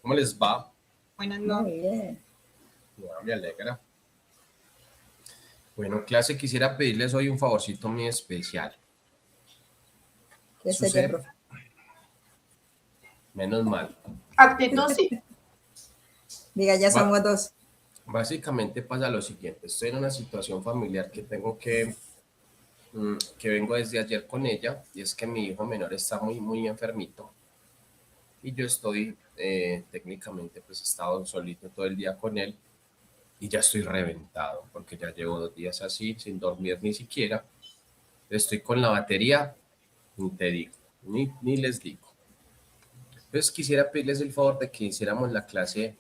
¿Cómo les va? Buenas Muy noches. bien. Me alegra. Bueno, clase, quisiera pedirles hoy un favorcito muy especial. ¿Qué sería, Sucede, profe? menos mal. Actitud sí. Diga, ya somos dos. Básicamente pasa lo siguiente. Estoy en una situación familiar que tengo que vengo desde ayer con ella, y es que mi hijo menor está muy enfermito. Y yo estoy, técnicamente, pues he estado solito todo el día con él. Y ya estoy reventado, porque ya llevo 2 días así, sin dormir ni siquiera. Estoy con la batería, ni te digo, ni les digo. Entonces quisiera pedirles el favor de que hiciéramos la clase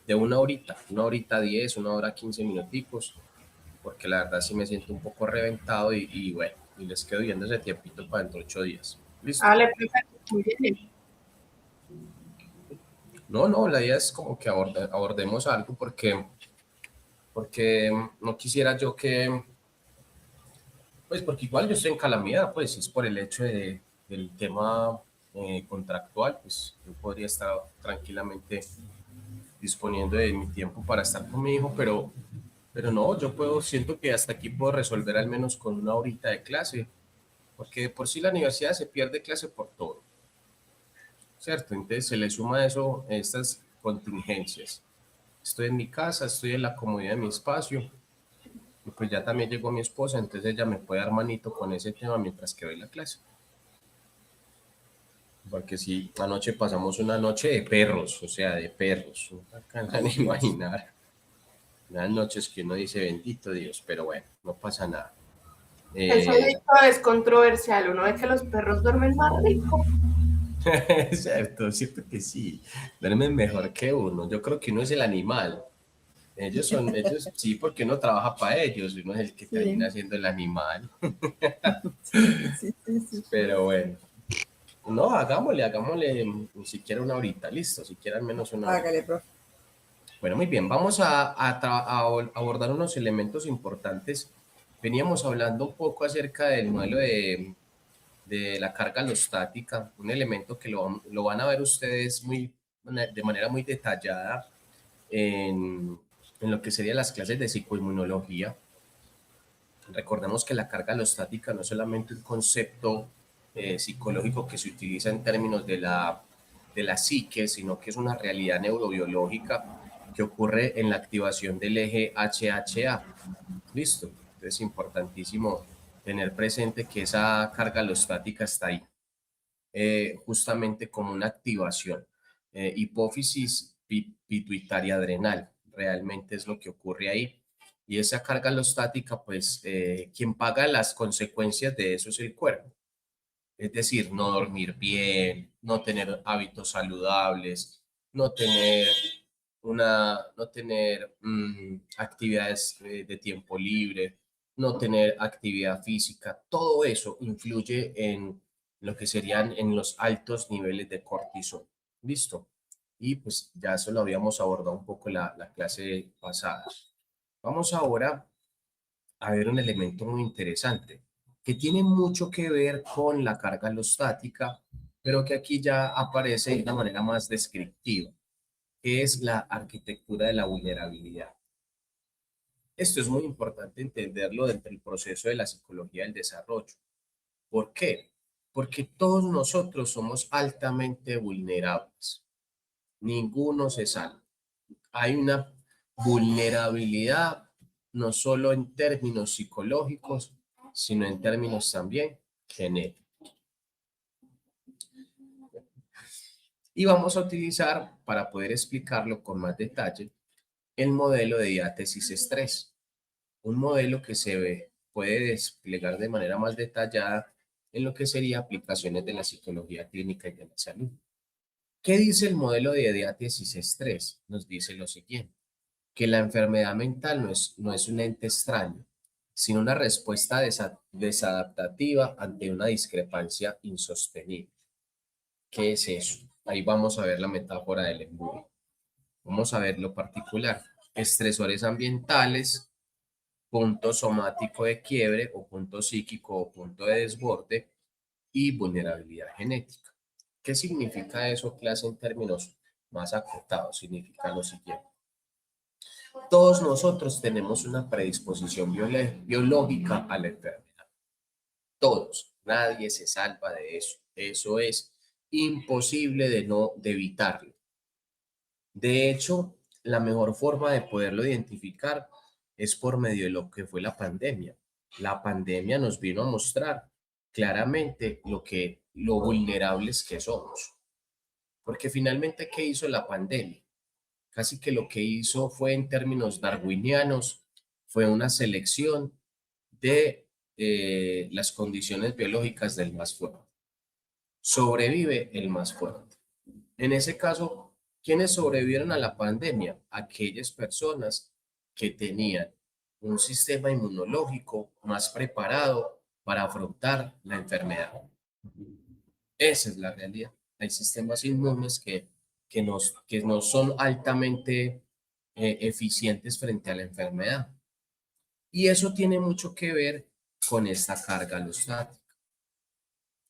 de 1 horita 10, 1 hora 15 minuticos, porque la verdad sí me siento un poco reventado y bueno, y les quedo viendo ese tiempito para dentro de 8 días. ¿Listo? Vale, profe, muy bien. No, la idea es como que abordemos algo porque no quisiera yo que, pues porque igual yo estoy en calamidad, pues es por el hecho del tema contractual, pues yo podría estar tranquilamente disponiendo de mi tiempo para estar con mi hijo, pero no, siento que hasta aquí puedo resolver al menos con 1 horita de clase, porque de por sí la universidad se pierde clase por todo, ¿cierto? Entonces se le suma a eso estas contingencias. Estoy en mi casa, estoy en la comodidad de mi espacio, y pues ya también llegó mi esposa, entonces ella me puede dar manito con ese tema mientras que doy la clase. Porque sí, anoche pasamos una noche de perros, o sea, de perros, no alcanzan a imaginar. Unas noches que uno dice, bendito Dios, pero bueno, no pasa nada. Ese dicho es controversial. Uno ve que los perros duermen más rico. Es cierto, siento que sí, duermen mejor que uno. Yo creo que uno es el animal. Ellos sí, porque uno trabaja para ellos, uno es el que termina siendo el animal. Sí. Pero bueno, no, hagámosle ni siquiera 1 horita, listo, siquiera al menos 1 horita. Hágale, profe. Bueno, muy bien, vamos a abordar unos elementos importantes. Veníamos hablando un poco acerca del modelo de la carga alostática, un elemento que lo van a ver ustedes de manera muy detallada en lo que serían las clases de psicoinmunología. Recordemos que la carga alostática no es solamente un concepto psicológico que se utiliza en términos de la psique, sino que es una realidad neurobiológica que ocurre en la activación del eje HHA. ¿Listo? Entonces es importantísimo tener presente que esa carga alostática está ahí, justamente como una activación. Hipófisis pituitaria adrenal, realmente es lo que ocurre ahí. Y esa carga alostática, pues quien paga las consecuencias de eso es el cuerpo. Es decir, no dormir bien, no tener hábitos saludables, no tener actividades de tiempo libre, no tener actividad física. Todo eso influye en lo que serían en los altos niveles de cortisol. ¿Listo? Y pues ya eso lo habíamos abordado un poco en la clase pasada. Vamos ahora a ver un elemento muy interesante que tiene mucho que ver con la carga alostática, pero que aquí ya aparece de una manera más descriptiva, que es la arquitectura de la vulnerabilidad. Esto es muy importante entenderlo dentro del proceso de la psicología del desarrollo. ¿Por qué? Porque todos nosotros somos altamente vulnerables. Ninguno se salva. Hay una vulnerabilidad no solo en términos psicológicos, sino en términos también genéticos. Y vamos a utilizar, para poder explicarlo con más detalle, el modelo de diátesis-estrés, un modelo que puede desplegar de manera más detallada en lo que sería aplicaciones de la psicología clínica y de la salud. ¿Qué dice el modelo de diátesis-estrés? Nos dice lo siguiente: que la enfermedad mental no es un ente extraño, sino una respuesta desadaptativa ante una discrepancia insostenible. ¿Qué es eso? Ahí vamos a ver la metáfora del embudo. Vamos a ver lo particular. Estresores ambientales, punto somático de quiebre o punto psíquico o punto de desborde y vulnerabilidad genética. ¿Qué significa eso, clase, en términos más acotado, significa lo siguiente. Todos nosotros tenemos una predisposición biológica a la enfermedad. Todos. Nadie se salva de eso. Eso es imposible de evitarlo. De hecho, la mejor forma de poderlo identificar es por medio de lo que fue la pandemia. La pandemia nos vino a mostrar claramente lo vulnerables que somos. Porque finalmente, ¿qué hizo la pandemia? Casi que lo que hizo fue, en términos darwinianos, fue una selección de las condiciones biológicas del más fuerte. Sobrevive el más fuerte. En ese caso, ¿quiénes sobrevivieron a la pandemia? Aquellas personas que tenían un sistema inmunológico más preparado para afrontar la enfermedad. Esa es la realidad. Hay sistemas inmunes que no son altamente eficientes frente a la enfermedad. Y eso tiene mucho que ver con esta carga alostática.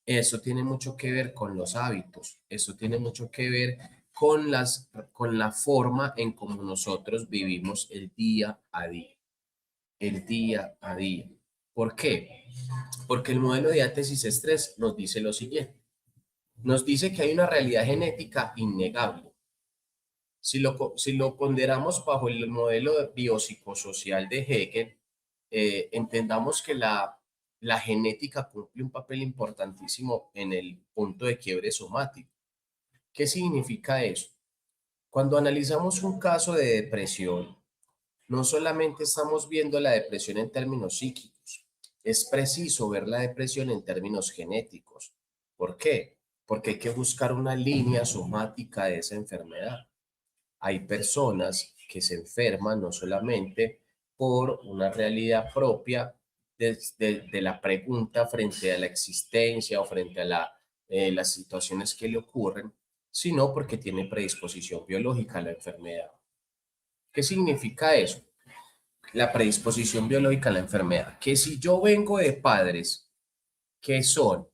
Eso tiene mucho que ver con los hábitos. Eso tiene mucho que ver con la forma en cómo nosotros vivimos el día a día. El día a día. ¿Por qué? Porque el modelo de diátesis estrés nos dice lo siguiente. Nos dice que hay una realidad genética innegable. Si lo ponderamos bajo el modelo biopsicosocial de Hegel, entendamos que la genética cumple un papel importantísimo en el punto de quiebre somático. ¿Qué significa eso? Cuando analizamos un caso de depresión, no solamente estamos viendo la depresión en términos psíquicos, es preciso ver la depresión en términos genéticos. ¿Por qué? Porque hay que buscar una línea somática de esa enfermedad. Hay personas que se enferman no solamente por una realidad propia de la pregunta frente a la existencia o frente a las situaciones que le ocurren, sino porque tiene predisposición biológica a la enfermedad. ¿Qué significa eso? La predisposición biológica a la enfermedad. Que si yo vengo de padres que son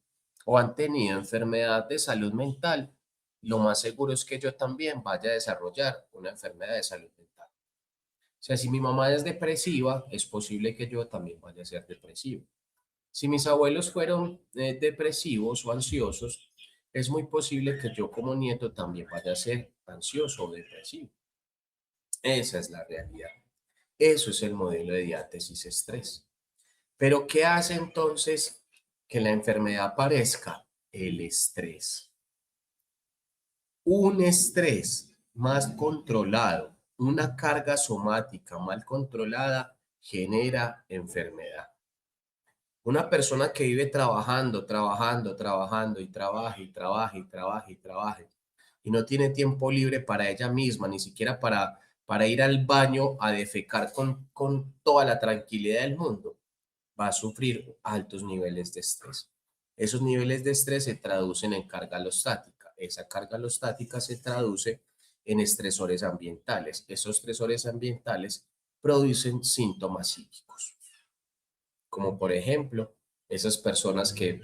o han tenido enfermedad de salud mental, lo más seguro es que yo también vaya a desarrollar una enfermedad de salud mental. O sea, si mi mamá es depresiva, es posible que yo también vaya a ser depresivo. Si mis abuelos fueron depresivos o ansiosos, es muy posible que yo como nieto también vaya a ser ansioso o depresivo. Esa es la realidad. Eso es el modelo de diátesis estrés. Pero ¿qué hace entonces que la enfermedad aparezca? El estrés. Un estrés más controlado, una carga somática mal controlada genera enfermedad. Una persona que vive trabajando y trabaja y no tiene tiempo libre para ella misma, ni siquiera para ir al baño a defecar con toda la tranquilidad del mundo, va a sufrir altos niveles de estrés. Esos niveles de estrés se traducen en carga alostática. Esa carga alostática se traduce en estresores ambientales. Esos estresores ambientales producen síntomas psíquicos, como por ejemplo, esas personas que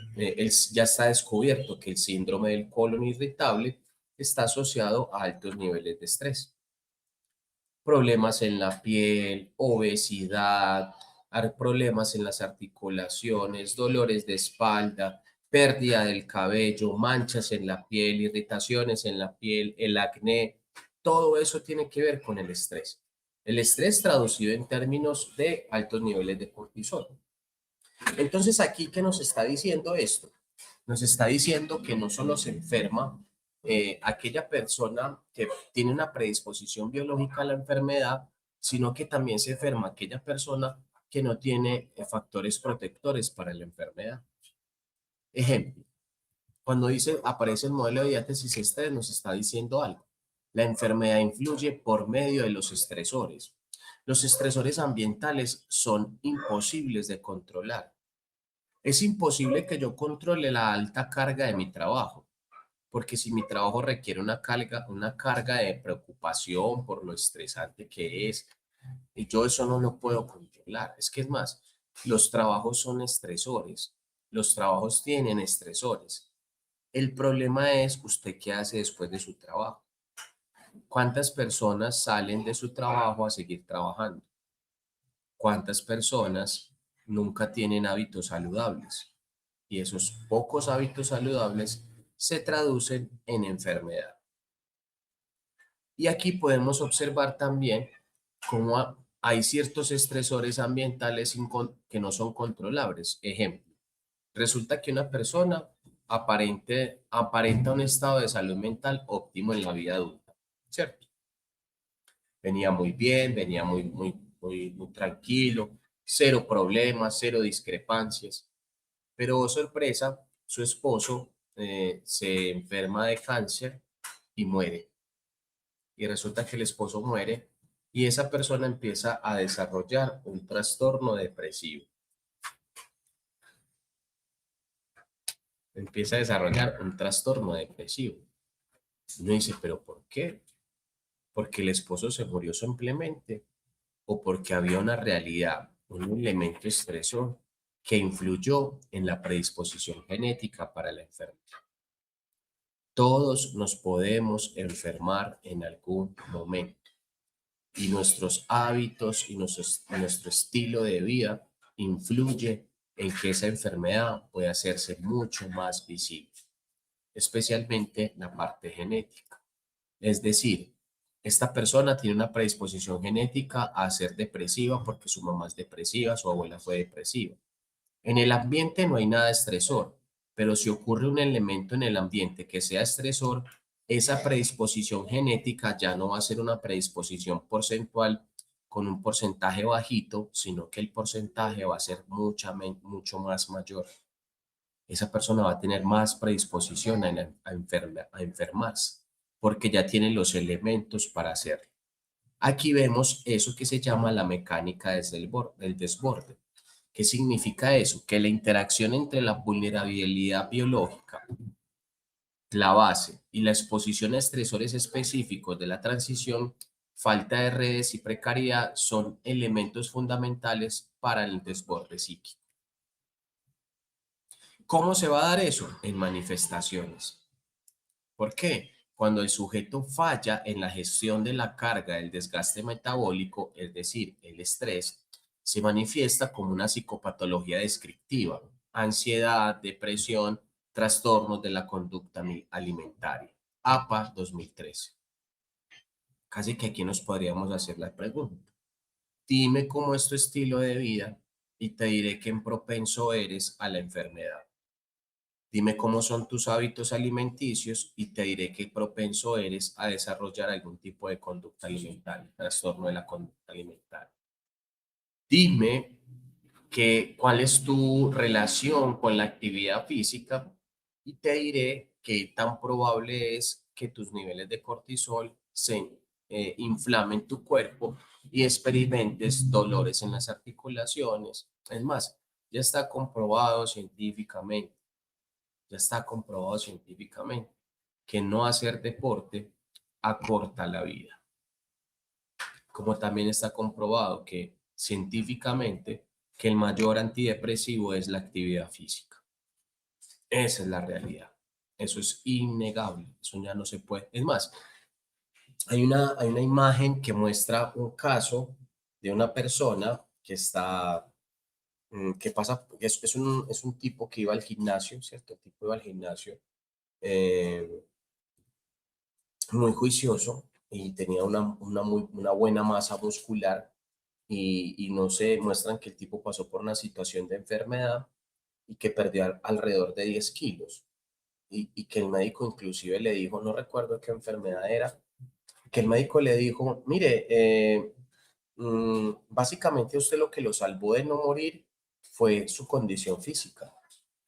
ya está descubierto que el síndrome del colon irritable está asociado a altos niveles de estrés. Problemas en la piel, obesidad, problemas en las articulaciones, dolores de espalda, pérdida del cabello, manchas en la piel, irritaciones en la piel, el acné, todo eso tiene que ver con el estrés. El estrés traducido en términos de altos niveles de cortisol. Entonces, aquí, ¿qué nos está diciendo esto? Nos está diciendo que no solo se enferma aquella persona que tiene una predisposición biológica a la enfermedad, sino que también se enferma aquella persona que no tiene factores protectores para la enfermedad. Ejemplo, cuando aparece el modelo de diátesis estrés, nos está diciendo algo. La enfermedad influye por medio de los estresores. Los estresores ambientales son imposibles de controlar. Es imposible que yo controle la alta carga de mi trabajo, porque si mi trabajo requiere una carga de preocupación por lo estresante que es, y yo eso no lo puedo controlar. Es que es más, los trabajos son estresores, los trabajos tienen estresores. El problema es usted qué hace después de su trabajo. ¿Cuántas personas salen de su trabajo a seguir trabajando? ¿Cuántas personas nunca tienen hábitos saludables? Y esos pocos hábitos saludables se traducen en enfermedad. Y aquí podemos observar también cómo hay ciertos estresores ambientales que no son controlables. Ejemplo, resulta que una persona aparenta un estado de salud mental óptimo en la vida adulta, ¿cierto? Venía muy bien, venía muy tranquilo, cero problemas, cero discrepancias. Pero, oh, sorpresa, su esposo se enferma de cáncer y muere. Y resulta que el esposo muere y esa persona empieza a desarrollar un trastorno depresivo. Empieza a desarrollar un trastorno depresivo. Uno dice, ¿pero por qué? ¿Porque el esposo se murió simplemente? ¿O porque había una realidad, un elemento estresor que influyó en la predisposición genética para la enfermedad? Todos nos podemos enfermar en algún momento y nuestros hábitos y nuestro estilo de vida influye en que esa enfermedad puede hacerse mucho más visible, especialmente la parte genética. Es decir, esta persona tiene una predisposición genética a ser depresiva porque su mamá es depresiva, su abuela fue depresiva. En el ambiente no hay nada estresor, pero si ocurre un elemento en el ambiente que sea estresor, esa predisposición genética ya no va a ser una predisposición porcentual con un porcentaje bajito, sino que el porcentaje va a ser mucho más mayor. Esa persona va a tener más predisposición a enfermarse, porque ya tiene los elementos para hacerlo. Aquí vemos eso que se llama la mecánica del desborde. ¿Qué significa eso? Que la interacción entre la vulnerabilidad biológica, la base y la exposición a estresores específicos de la transición, falta de redes y precariedad son elementos fundamentales para el desborde psíquico. ¿Cómo se va a dar eso? En manifestaciones. ¿Por qué? Cuando el sujeto falla en la gestión de la carga del desgaste metabólico, es decir, el estrés, se manifiesta como una psicopatología descriptiva, ansiedad, depresión, trastornos de la conducta alimentaria. APA 2013. Casi que aquí nos podríamos hacer la pregunta. Dime cómo es tu estilo de vida y te diré qué propenso eres a la enfermedad. Dime cómo son tus hábitos alimenticios y te diré qué propenso eres a desarrollar algún tipo de conducta alimentaria, trastorno de la conducta alimentaria. Dime cuál es tu relación con la actividad física y te diré qué tan probable es que tus niveles de cortisol se inflamen tu cuerpo y experimentes dolores en las articulaciones. Es más, ya está comprobado científicamente. Ya está comprobado científicamente que no hacer deporte acorta la vida. Como también está comprobado que científicamente que el mayor antidepresivo es la actividad física. Esa es la realidad. Eso es innegable. Eso ya no se puede. Es más, hay una imagen que muestra un caso de una persona que está que pasa, es un tipo que iba al gimnasio, ¿cierto? El tipo iba al gimnasio eh, muy juicioso y tenía una buena masa muscular y no se muestran que el tipo pasó por una situación de enfermedad y que perdió alrededor de 10 kilos y que el médico inclusive le dijo, no recuerdo qué enfermedad era, que el médico le dijo, mire, básicamente usted lo que lo salvó de no morir fue su condición física.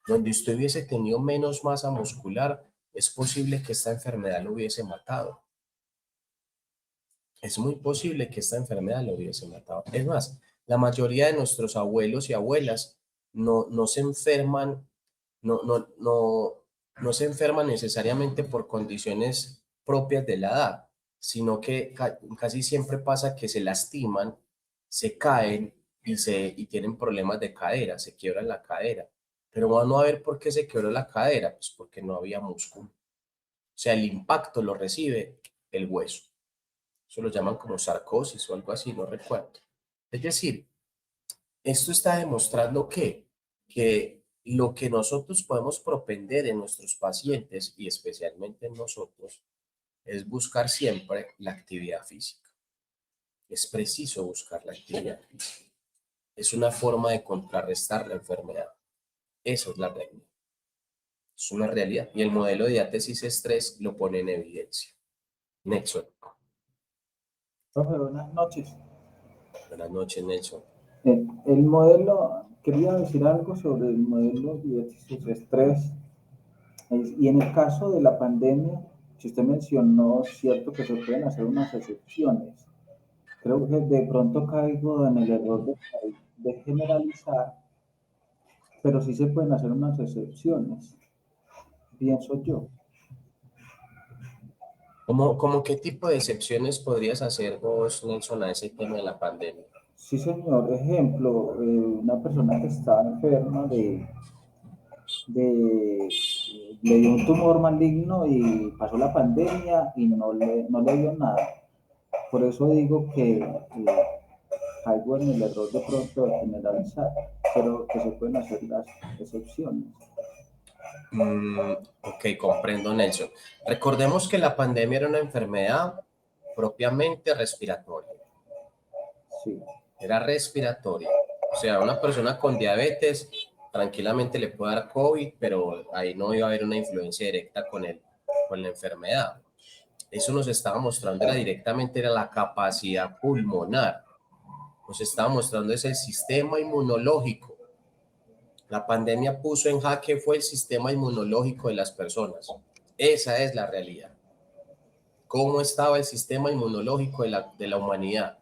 Donde usted hubiese tenido menos masa muscular, es posible que esta enfermedad lo hubiese matado. Es muy posible que esta enfermedad lo hubiese matado. Es más, la mayoría de nuestros abuelos y abuelas no se enferman, no se enferman necesariamente por condiciones propias de la edad, sino que casi siempre pasa que se lastiman, se caen y tienen problemas de cadera, se quiebran la cadera. Pero vamos a ver por qué se quebró la cadera, pues porque no había músculo. O sea, el impacto lo recibe el hueso. Eso lo llaman como sarcosis o algo así, no recuerdo. Es decir, esto está demostrando que lo que nosotros podemos propender en nuestros pacientes y especialmente en nosotros es buscar siempre la actividad física. Es preciso buscar la actividad física. Es una forma de contrarrestar la enfermedad. Esa es la realidad. Es una realidad. Y el modelo de diátesis estrés lo pone en evidencia. Nelson. Profe, buenas noches. Buenas noches, Nelson. El modelo, quería decir algo sobre el modelo de estrés. Y en el caso de la pandemia, si usted mencionó, cierto que se pueden hacer unas excepciones. Creo que de pronto caigo en el error de generalizar, pero sí se pueden hacer unas excepciones, pienso yo. ¿Cómo qué tipo de excepciones podrías hacer vos, Nelson, a ese tema de la pandemia? Sí, señor. Ejemplo, una persona que estaba enferma le dio un tumor maligno y pasó la pandemia y no le dio nada. Por eso digo que caigo en el error de pronto de generalizar, pero que se pueden hacer las excepciones. Ok, comprendo, Nelson. Recordemos que la pandemia era una enfermedad propiamente respiratoria. Sí, Era respiratoria. O sea, una persona con diabetes tranquilamente le puede dar COVID, pero ahí no iba a haber una influencia directa con la enfermedad. Eso nos estaba mostrando era la capacidad pulmonar. Nos estaba mostrando es el sistema inmunológico. La pandemia puso en jaque fue el sistema inmunológico de las personas. Esa es la realidad. ¿Cómo estaba el sistema inmunológico de la humanidad?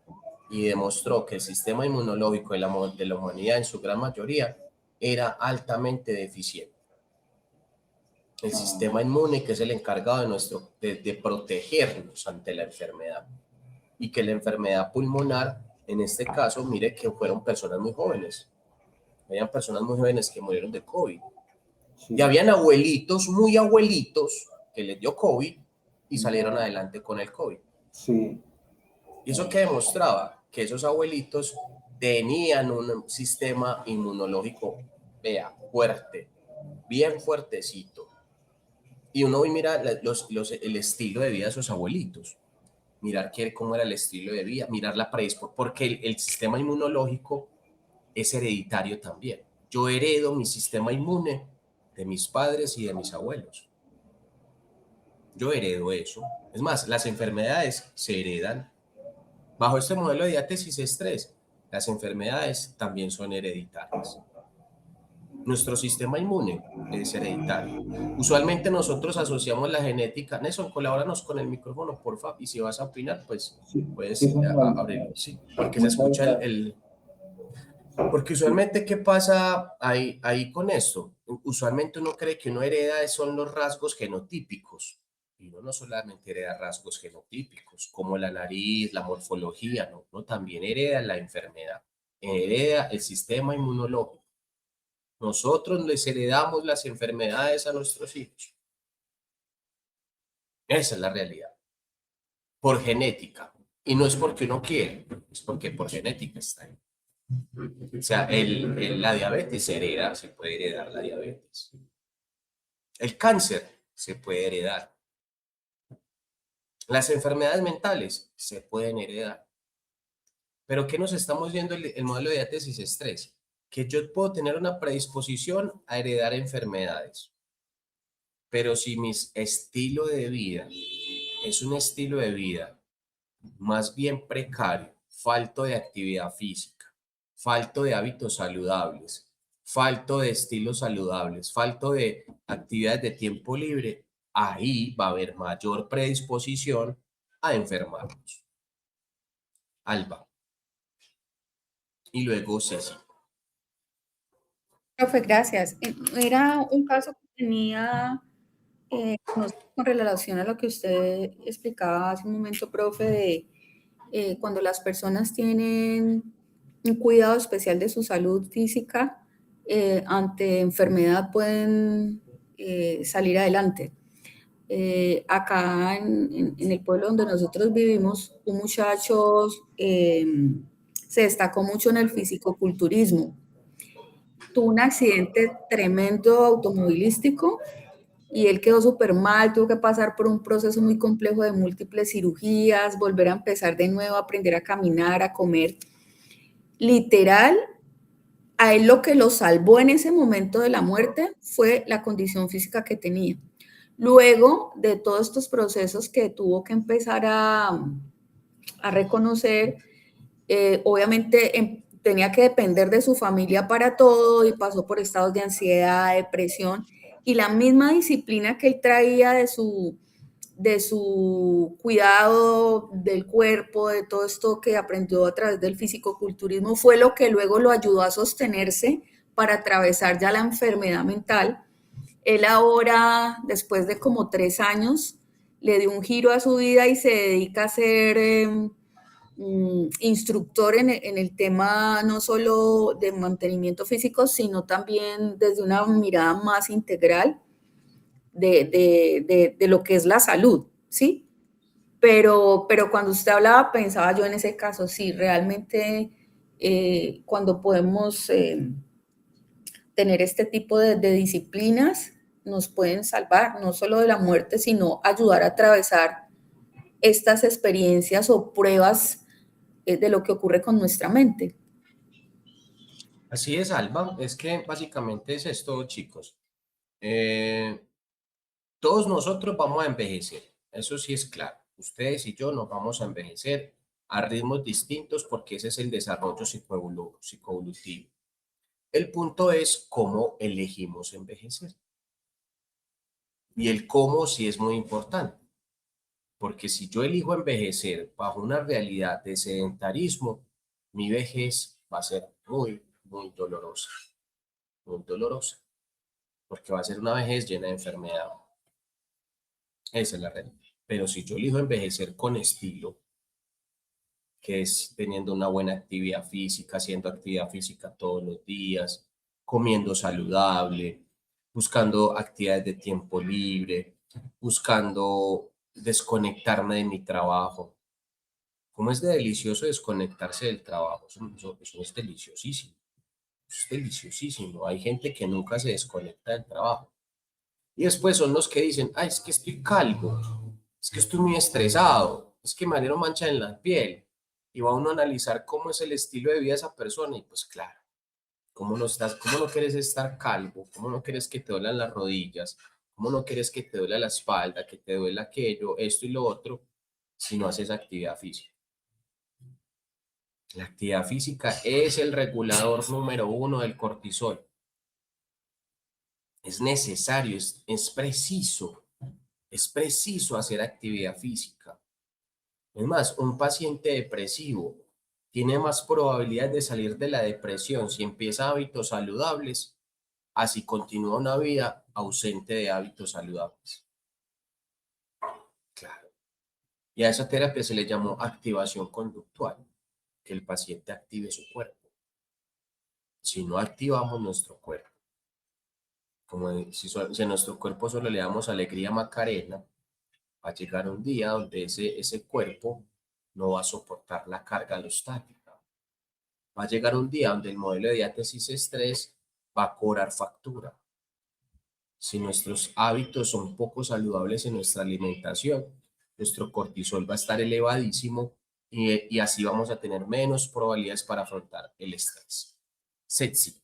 Y demostró que el sistema inmunológico de la humanidad en su gran mayoría era altamente deficiente. El sistema inmune, que es el encargado de protegernos ante la enfermedad. Y que la enfermedad pulmonar, en este caso, mire que fueron personas muy jóvenes. Habían personas muy jóvenes que murieron de COVID. sí, Y habían abuelitos, muy abuelitos, que les dio COVID y salieron adelante con el COVID. sí. ¿Y eso qué demostraba? Que esos abuelitos tenían un sistema inmunológico, vea, fuerte, bien fuertecito. Y uno mira el estilo de vida de esos abuelitos, mirar cómo era el estilo de vida, mirar la predisposición, porque el sistema inmunológico es hereditario también. Yo heredo mi sistema inmune de mis padres y de mis abuelos. Yo heredo eso. Es más, las enfermedades se heredan. Bajo este modelo de diátesis estrés, las enfermedades también son hereditarias. Nuestro sistema inmune es hereditario. Usualmente nosotros asociamos la genética. Nelson, colabóranos con el micrófono, porfa, y si vas a opinar, pues Sí, puedes sí, señor. abrirlo. Sí, porque se Muchas escucha gracias. Porque usualmente, ¿qué pasa ahí con esto? Usualmente uno cree que uno hereda son los rasgos genotípicos. Y uno no solamente hereda rasgos genotípicos, como la nariz, la morfología, no, uno también hereda la enfermedad, hereda el sistema inmunológico. Nosotros les heredamos las enfermedades a nuestros hijos. Esa es la realidad. Por genética. Y no es porque uno quiere, es porque por genética está ahí. O sea, la diabetes se puede heredar la diabetes. El cáncer se puede heredar. Las enfermedades mentales se pueden heredar. Pero ¿qué nos estamos viendo el modelo de diátesis estrés? Que yo puedo tener una predisposición a heredar enfermedades. Pero si mi estilo de vida es un estilo de vida más bien precario, falto de actividad física, falto de hábitos saludables, falto de estilos saludables, falto de actividades de tiempo libre, ahí va a haber mayor predisposición a enfermarnos. Alba. Y luego Ceci. Profe, gracias. Era un caso que tenía con relación a lo que usted explicaba hace un momento, profe, de cuando las personas tienen un cuidado especial de su salud física, ante enfermedad pueden salir adelante. acá en el pueblo donde nosotros vivimos, un muchacho se destacó mucho en el fisicoculturismo. Tuvo un accidente tremendo automovilístico y él quedó súper mal, tuvo que pasar por un proceso muy complejo de múltiples cirugías, volver a empezar de nuevo, aprender a caminar, a comer. Literal, a él lo que lo salvó en ese momento de la muerte fue la condición física que tenía. Luego de todos estos procesos que tuvo que empezar a reconocer, obviamente tenía que depender de su familia para todo y pasó por estados de ansiedad, depresión, y la misma disciplina que él traía de su cuidado del cuerpo, de todo esto que aprendió a través del fisicoculturismo, fue lo que luego lo ayudó a sostenerse para atravesar ya la enfermedad mental. Él ahora, después de como 3 años, le dio un giro a su vida y se dedica a ser instructor en el tema no solo de mantenimiento físico, sino también desde una mirada más integral de lo que es la salud, ¿sí? Pero cuando usted hablaba, pensaba yo en ese caso, sí, realmente cuando podemos tener este tipo de disciplinas, nos pueden salvar, no solo de la muerte, sino ayudar a atravesar estas experiencias o pruebas de lo que ocurre con nuestra mente. Así es, Alba. Es que básicamente es esto, chicos. Todos nosotros vamos a envejecer. Eso sí es claro. Ustedes y yo nos vamos a envejecer a ritmos distintos porque ese es el desarrollo psicoevolutivo. El punto es cómo elegimos envejecer. Y el cómo sí es muy importante. Porque si yo elijo envejecer bajo una realidad de sedentarismo, mi vejez va a ser muy, muy dolorosa. Muy dolorosa. Porque va a ser una vejez llena de enfermedad. Esa es la realidad. Pero si yo elijo envejecer con estilo, que es teniendo una buena actividad física, haciendo actividad física todos los días, comiendo saludable, buscando actividades de tiempo libre, buscando desconectarme de mi trabajo. ¿Cómo es de delicioso desconectarse del trabajo? Eso es deliciosísimo. Eso es deliciosísimo. Hay gente que nunca se desconecta del trabajo. Y después son los que dicen, ay, es que estoy calvo, es que estoy muy estresado, es que me salieron manchas en la piel. Y va uno a analizar cómo es el estilo de vida de esa persona y pues claro, cómo no quieres estar calvo, cómo no quieres que te duelan las rodillas, cómo no quieres que te duela la espalda, que te duela aquello, esto y lo otro, si no haces actividad física. La actividad física es el regulador número 1 del cortisol. Es necesario, es preciso hacer actividad física. Es más, un paciente depresivo tiene más probabilidades de salir de la depresión si empieza hábitos saludables, así continúa una vida ausente de hábitos saludables. Claro. Y a esa terapia se le llamó activación conductual, que el paciente active su cuerpo. Si no activamos nuestro cuerpo, como si a nuestro cuerpo solo le damos alegría Macarena, va a llegar un día donde ese cuerpo no va a soportar la carga alostática. Va a llegar un día donde el modelo de diátesis estrés va a cobrar factura. Si nuestros hábitos son poco saludables en nuestra alimentación, nuestro cortisol va a estar elevadísimo y así vamos a tener menos probabilidades para afrontar el estrés. Setsi.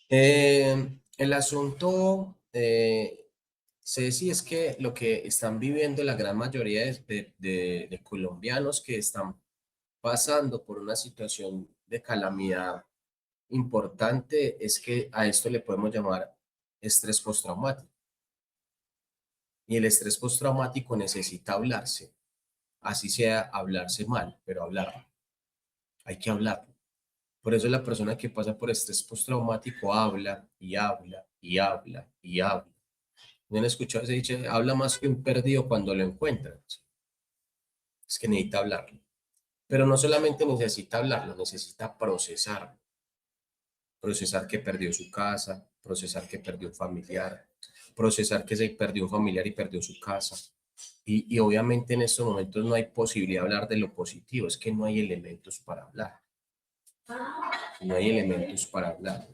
El asunto, Ceci, es que lo que están viviendo la gran mayoría de colombianos que están pasando por una situación de calamidad importante es que a esto le podemos llamar estrés postraumático. Y el estrés postraumático necesita hablarse, así sea hablarse mal, pero hablarlo. Hay que hablarlo. Por eso la persona que pasa por estrés postraumático habla y habla y habla y habla. ¿No han escuchado? Se dice, habla más que un perdido cuando lo encuentran. Es que necesita hablarlo. Pero no solamente necesita hablarlo, necesita procesarlo. Procesar que perdió su casa, procesar que perdió un familiar, procesar que se perdió un familiar y perdió su casa. Y obviamente en estos momentos no hay posibilidad de hablar de lo positivo, es que no hay elementos para hablar. No hay elementos para hablar.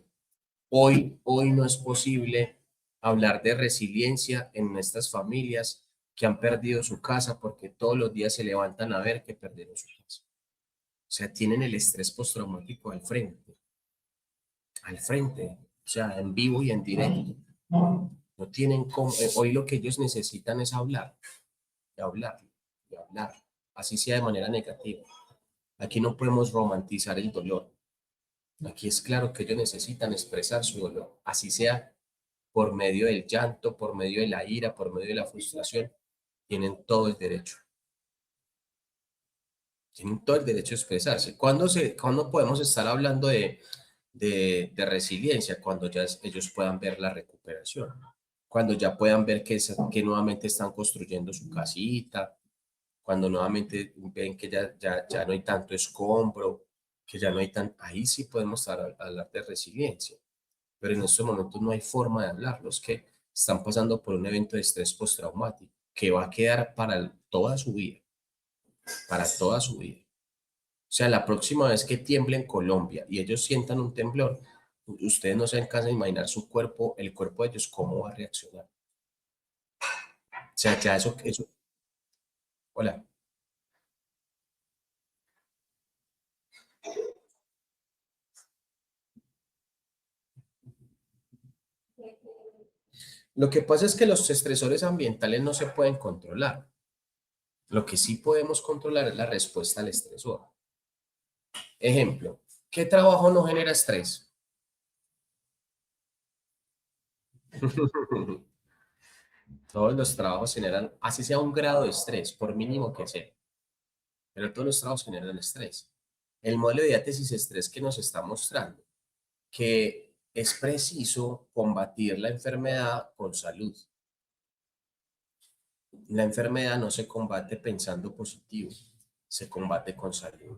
Hoy no es posible hablar de resiliencia en estas familias que han perdido su casa porque todos los días se levantan a ver que perdieron su casa. O sea, tienen el estrés postraumático al frente, o sea, en vivo y en directo. No tienen cómo, hoy lo que ellos necesitan es hablar, de hablar, de hablar, así sea de manera negativa. Aquí no podemos romantizar el dolor. Aquí es claro que ellos necesitan expresar su dolor, así sea por medio del llanto, por medio de la ira, por medio de la frustración. Tienen todo el derecho. Tienen todo el derecho a expresarse. ¿Cuándo podemos estar hablando de resiliencia? Cuando ya ellos puedan ver la recuperación, cuando ya puedan ver que nuevamente están construyendo su casita, cuando nuevamente ven que ya no hay tanto escombro, que ya no hay ahí sí podemos hablar de resiliencia, pero en estos momentos no hay forma de hablarlo, es que están pasando por un evento de estrés postraumático que va a quedar para toda su vida, para toda su vida. O sea, la próxima vez que tiemble en Colombia y ellos sientan un temblor, ustedes no se alcanzan a imaginar su cuerpo, el cuerpo de ellos, cómo va a reaccionar. O sea, ya eso, hola. Lo que pasa es que los estresores ambientales no se pueden controlar. Lo que sí podemos controlar es la respuesta al estresor. Ejemplo, ¿qué trabajo no genera estrés? Todos los trabajos generan, así sea un grado de estrés, por mínimo que sea, pero todos los trabajos generan estrés. El modelo de diátesis estrés que nos está mostrando que es preciso combatir la enfermedad con salud. La enfermedad no se combate pensando positivo, se combate con salud.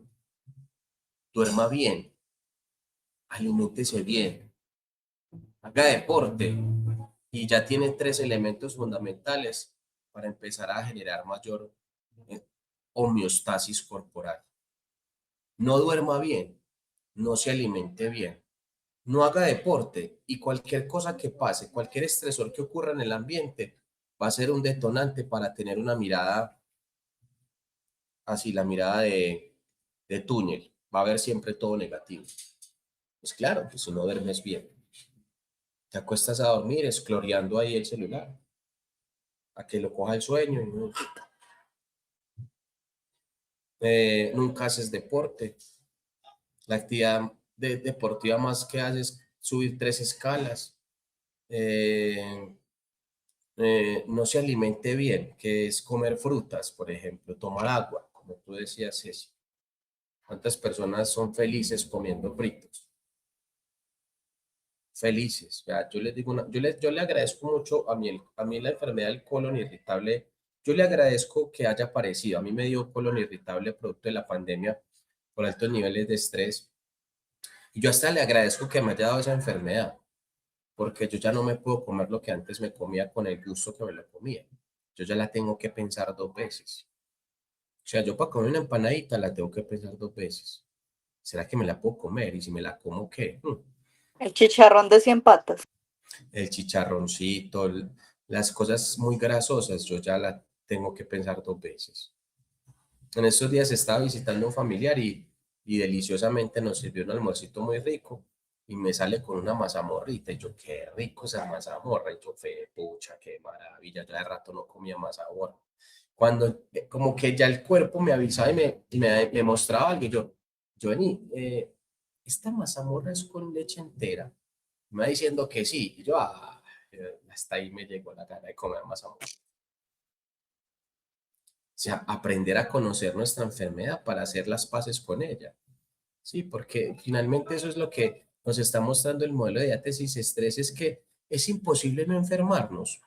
Duerma bien, aliméntese bien, haga deporte y ya tiene 3 elementos fundamentales para empezar a generar mayor homeostasis corporal. No duerma bien, no se alimente bien, no haga deporte y cualquier cosa que pase, cualquier estresor que ocurra en el ambiente va a ser un detonante para tener una mirada así, la mirada de túnel. Va a haber siempre todo negativo. Pues claro, que si no duermes bien, te acuestas a dormir escloreando ahí el celular, a que lo coja el sueño y nunca haces deporte. La actividad deportiva más que haces es subir 3 escalas. No se alimente bien, que es comer frutas, por ejemplo, tomar agua, como tú decías, Ceci. ¿Cuántas personas son felices comiendo fritos? Felices. Ya, yo les digo, yo le agradezco mucho a mí la enfermedad del colon irritable, yo le agradezco que haya aparecido. A mí me dio colon irritable producto de la pandemia por altos niveles de estrés. Y yo hasta le agradezco que me haya dado esa enfermedad, porque yo ya no me puedo comer lo que antes me comía con el gusto que me lo comía. Yo ya la tengo que pensar 2 veces. O sea, yo para comer una empanadita la tengo que pensar 2 veces. ¿Será que me la puedo comer? Y si me la como, ¿qué? El chicharrón de 100 patas. El chicharroncito, las cosas muy grasosas, yo ya la tengo que pensar 2 veces. En estos días estaba visitando a un familiar y deliciosamente nos sirvió un almuercito muy rico. y me sale con una mazamorrita y yo, qué rico esa mazamorra, y yo, fe, pucha, qué maravilla, ya de rato no comía mazamorra. Cuando como que ya el cuerpo me avisaba y me mostraba algo, y yo vení, esta mazamorra es con leche entera, me va diciendo que sí, y yo, hasta ahí me llegó la gana de comer mazamorra. O sea, aprender a conocer nuestra enfermedad para hacer las paces con ella. Sí, porque finalmente eso es lo que nos está mostrando el modelo de diátesis estrés, es que es imposible no enfermarnos,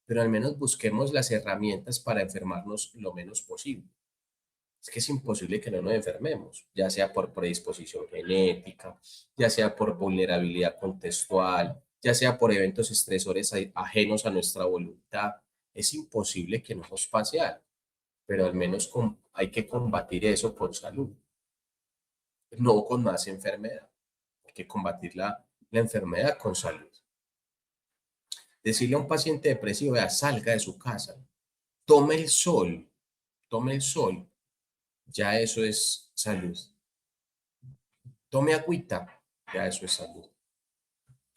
pero al menos busquemos las herramientas para enfermarnos lo menos posible. Es que es imposible que no nos enfermemos, ya sea por predisposición genética, ya sea por vulnerabilidad contextual, ya sea por eventos estresores ajenos a nuestra voluntad. Es imposible que no nos pase algo, pero al menos hay que combatir eso con salud, no con más enfermedad. Hay que combatir la enfermedad con salud. Decirle a un paciente depresivo, vea, salga de su casa, tome el sol, ya eso es salud. Tome agüita, ya eso es salud.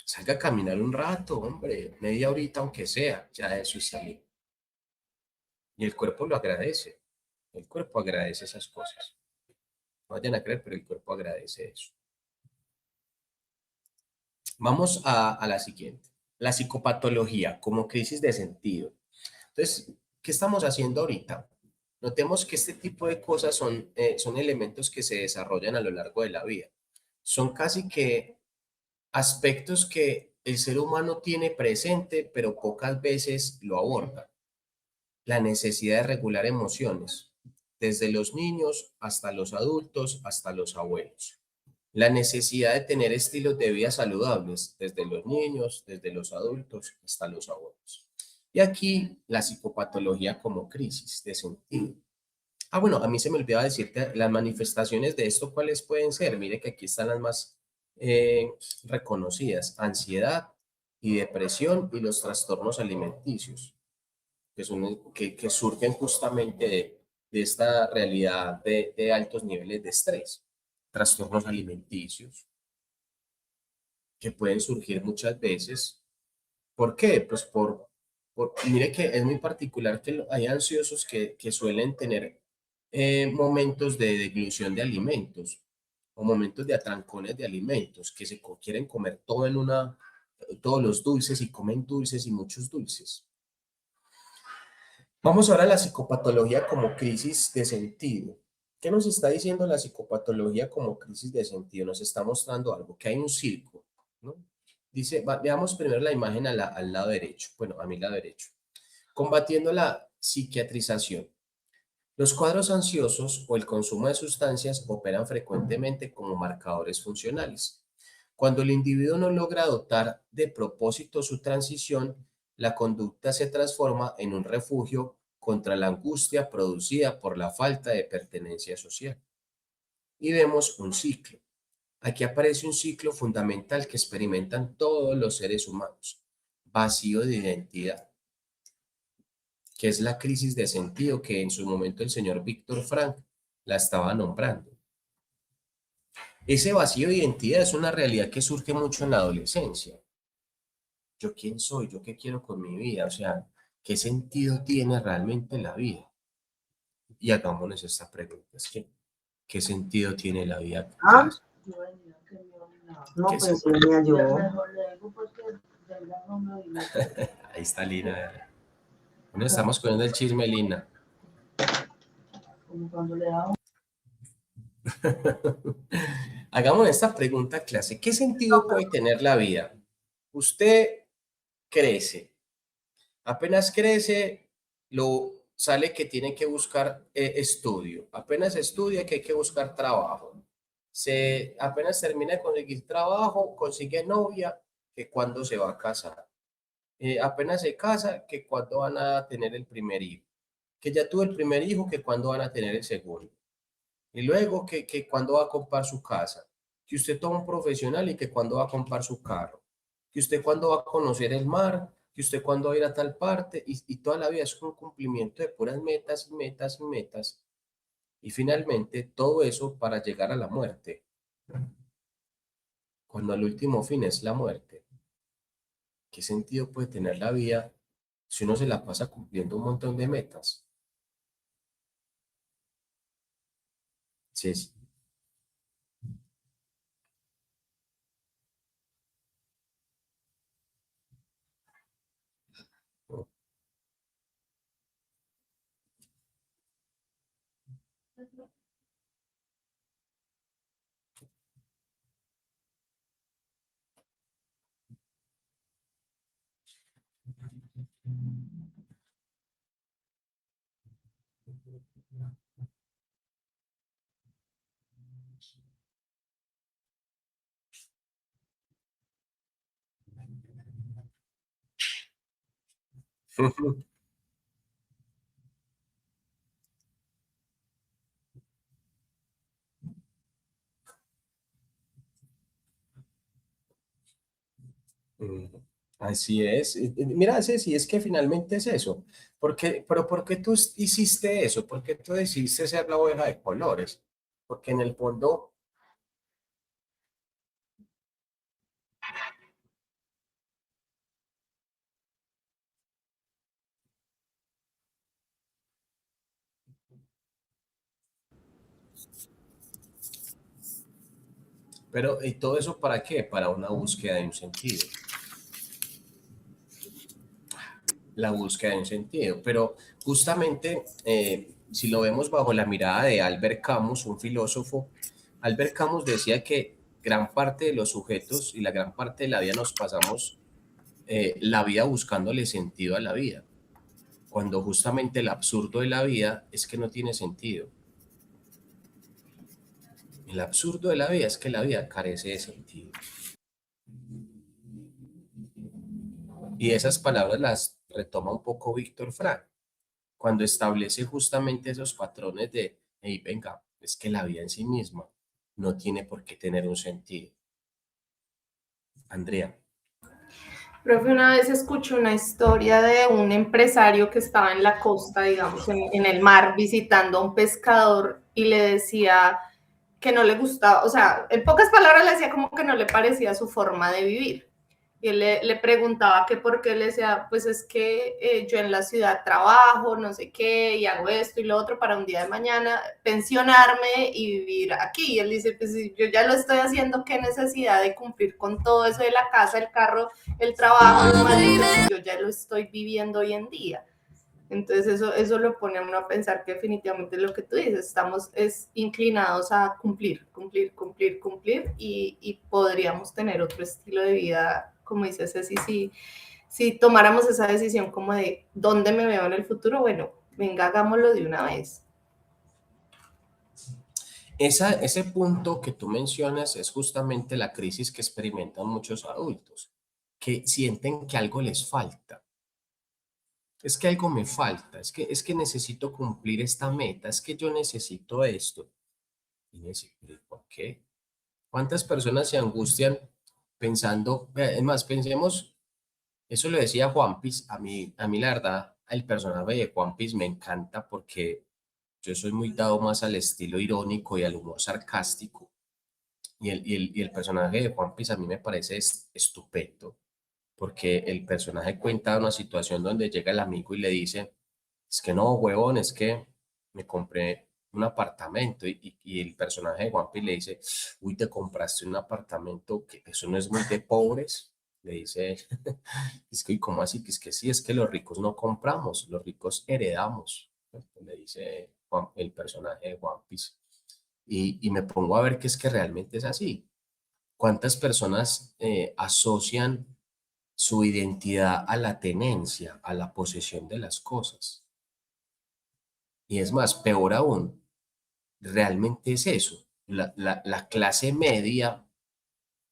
Salga a caminar un rato, hombre, media horita aunque sea, ya eso es salud. Y el cuerpo lo agradece, el cuerpo agradece esas cosas. No vayan a creer, pero el cuerpo agradece eso. Vamos a la siguiente. La psicopatología como crisis de sentido. Entonces, ¿qué estamos haciendo ahorita? Notemos que este tipo de cosas son elementos que se desarrollan a lo largo de la vida. Son casi que aspectos que el ser humano tiene presente, pero pocas veces lo aborda. La necesidad de regular emociones, desde los niños hasta los adultos, hasta los abuelos. La necesidad de tener estilos de vida saludables, desde los niños, desde los adultos, hasta los abuelos. Y aquí la psicopatología como crisis de sentido. Bueno, a mí se me olvidaba decirte las manifestaciones de esto, ¿cuáles pueden ser? Mire que aquí están las más reconocidas: ansiedad y depresión y los trastornos alimenticios, que surgen justamente de esta realidad de altos niveles de estrés. Trastornos alimenticios, que pueden surgir muchas veces. ¿Por qué? Pues mire que es muy particular que hay ansiosos que suelen tener momentos de deglución de alimentos o momentos de atrancones de alimentos, que quieren comer todos los dulces y comen dulces y muchos dulces. Vamos ahora a la psicopatología como crisis de sentido. ¿Qué nos está diciendo la psicopatología como crisis de sentido? Nos está mostrando algo, que hay un círculo, ¿no? Dice, veamos primero la imagen al lado derecho. Bueno, a mi lado derecho. Combatiendo la psiquiatrización. Los cuadros ansiosos o el consumo de sustancias operan frecuentemente como marcadores funcionales. Cuando el individuo no logra dotar de propósito su transición, la conducta se transforma en un refugio contra la angustia producida por la falta de pertenencia social. Y vemos un ciclo. Aquí aparece un ciclo fundamental que experimentan todos los seres humanos: vacío de identidad, que es la crisis de sentido que en su momento el señor Víctor Frank la estaba nombrando. Ese vacío de identidad es una realidad que surge mucho en la adolescencia. ¿Yo quién soy? ¿Yo qué quiero con mi vida? O sea, ¿qué sentido tiene realmente la vida? Y hagámonos esta pregunta: ¿qué sentido tiene la vida? No, pues venía yo. Ahí está Lina. Bueno, estamos cogiendo el chisme, Lina. Hagamos esta pregunta clase. ¿Qué sentido puede tener la vida? Usted crece. Apenas crece, sale que tiene que buscar estudio. Apenas estudia que hay que buscar trabajo. Apenas termina de conseguir trabajo, consigue novia, que cuando se va a casar. Apenas se casa, que cuando van a tener el primer hijo. Que ya tuvo el primer hijo, que cuando van a tener el segundo. Y luego que cuando va a comprar su casa. Que usted toma un profesional y que cuando va a comprar su carro. Que usted cuando va a conocer el mar, que usted cuando va a ir a tal parte, y toda la vida es un cumplimiento de puras metas, metas y metas. Y finalmente todo eso para llegar a la muerte. cuando el último fin es la muerte, ¿qué sentido puede tener la vida si uno se la pasa cumpliendo un montón de metas? Sí, sí. Mm, así es. Mira, Ceci, es que finalmente es eso. Pero ¿por qué tú hiciste eso? ¿Por qué tú decidiste ser la oveja de colores? Porque en el fondo, pero ¿y todo eso para qué? Para una búsqueda de un sentido. La búsqueda de un sentido. Pero justamente, si lo vemos bajo la mirada de Albert Camus, un filósofo, Albert Camus decía que gran parte de los sujetos y la gran parte de la vida nos pasamos la vida buscándole sentido a la vida, cuando justamente el absurdo de la vida es que no tiene sentido. El absurdo de la vida es que la vida carece de sentido. Y esas palabras las retoma un poco Víctor Frank, cuando establece justamente esos patrones de, hey, venga, es que la vida en sí misma no tiene por qué tener un sentido. Andrea. Profe, una vez escuché una historia de un empresario que estaba en la costa, digamos, en el mar, visitando a un pescador y le decía que no le gustaba, o sea, en pocas palabras le decía como que no le parecía su forma de vivir. Y él le preguntaba que por qué, le decía, pues es que yo en la ciudad trabajo, no sé qué, y hago esto y lo otro para un día de mañana pensionarme y vivir aquí. Y él dice, pues si yo ya lo estoy haciendo, ¿qué necesidad de cumplir con todo eso de la casa, el carro, el trabajo, los maridos? Yo ya lo estoy viviendo hoy en día. Entonces eso lo pone a uno a pensar que definitivamente lo que tú dices, estamos inclinados a cumplir y podríamos tener otro estilo de vida, como dice Ceci, si tomáramos esa decisión como de dónde me veo en el futuro, bueno, venga, hagámoslo de una vez. Ese punto que tú mencionas es justamente la crisis que experimentan muchos adultos, que sienten que algo les falta. Es que algo me falta, es que necesito cumplir esta meta, es que yo necesito esto. Y necesito, ¿por qué? ¿Cuántas personas se angustian pensando, es más, pensemos, eso lo decía Juan Piz, a mí la verdad, el personaje de Juan Piz me encanta porque yo soy muy dado más al estilo irónico y al humor sarcástico. Y el personaje de Juan Piz a mí me parece estupendo, porque el personaje cuenta una situación donde llega el amigo y le dice, es que no, huevón, es que me compré un apartamento y el personaje de Juan Piz le dice, uy, te compraste un apartamento, que eso no es muy de pobres, le dice, es que, ¿cómo así? Que es que sí, es que los ricos no compramos, los ricos heredamos, le dice el personaje de Juan Piz. Y me pongo a ver que es que realmente es así. ¿Cuántas personas asocian su identidad a la tenencia, a la posesión de las cosas? Y es más, peor aún, realmente es eso. La clase media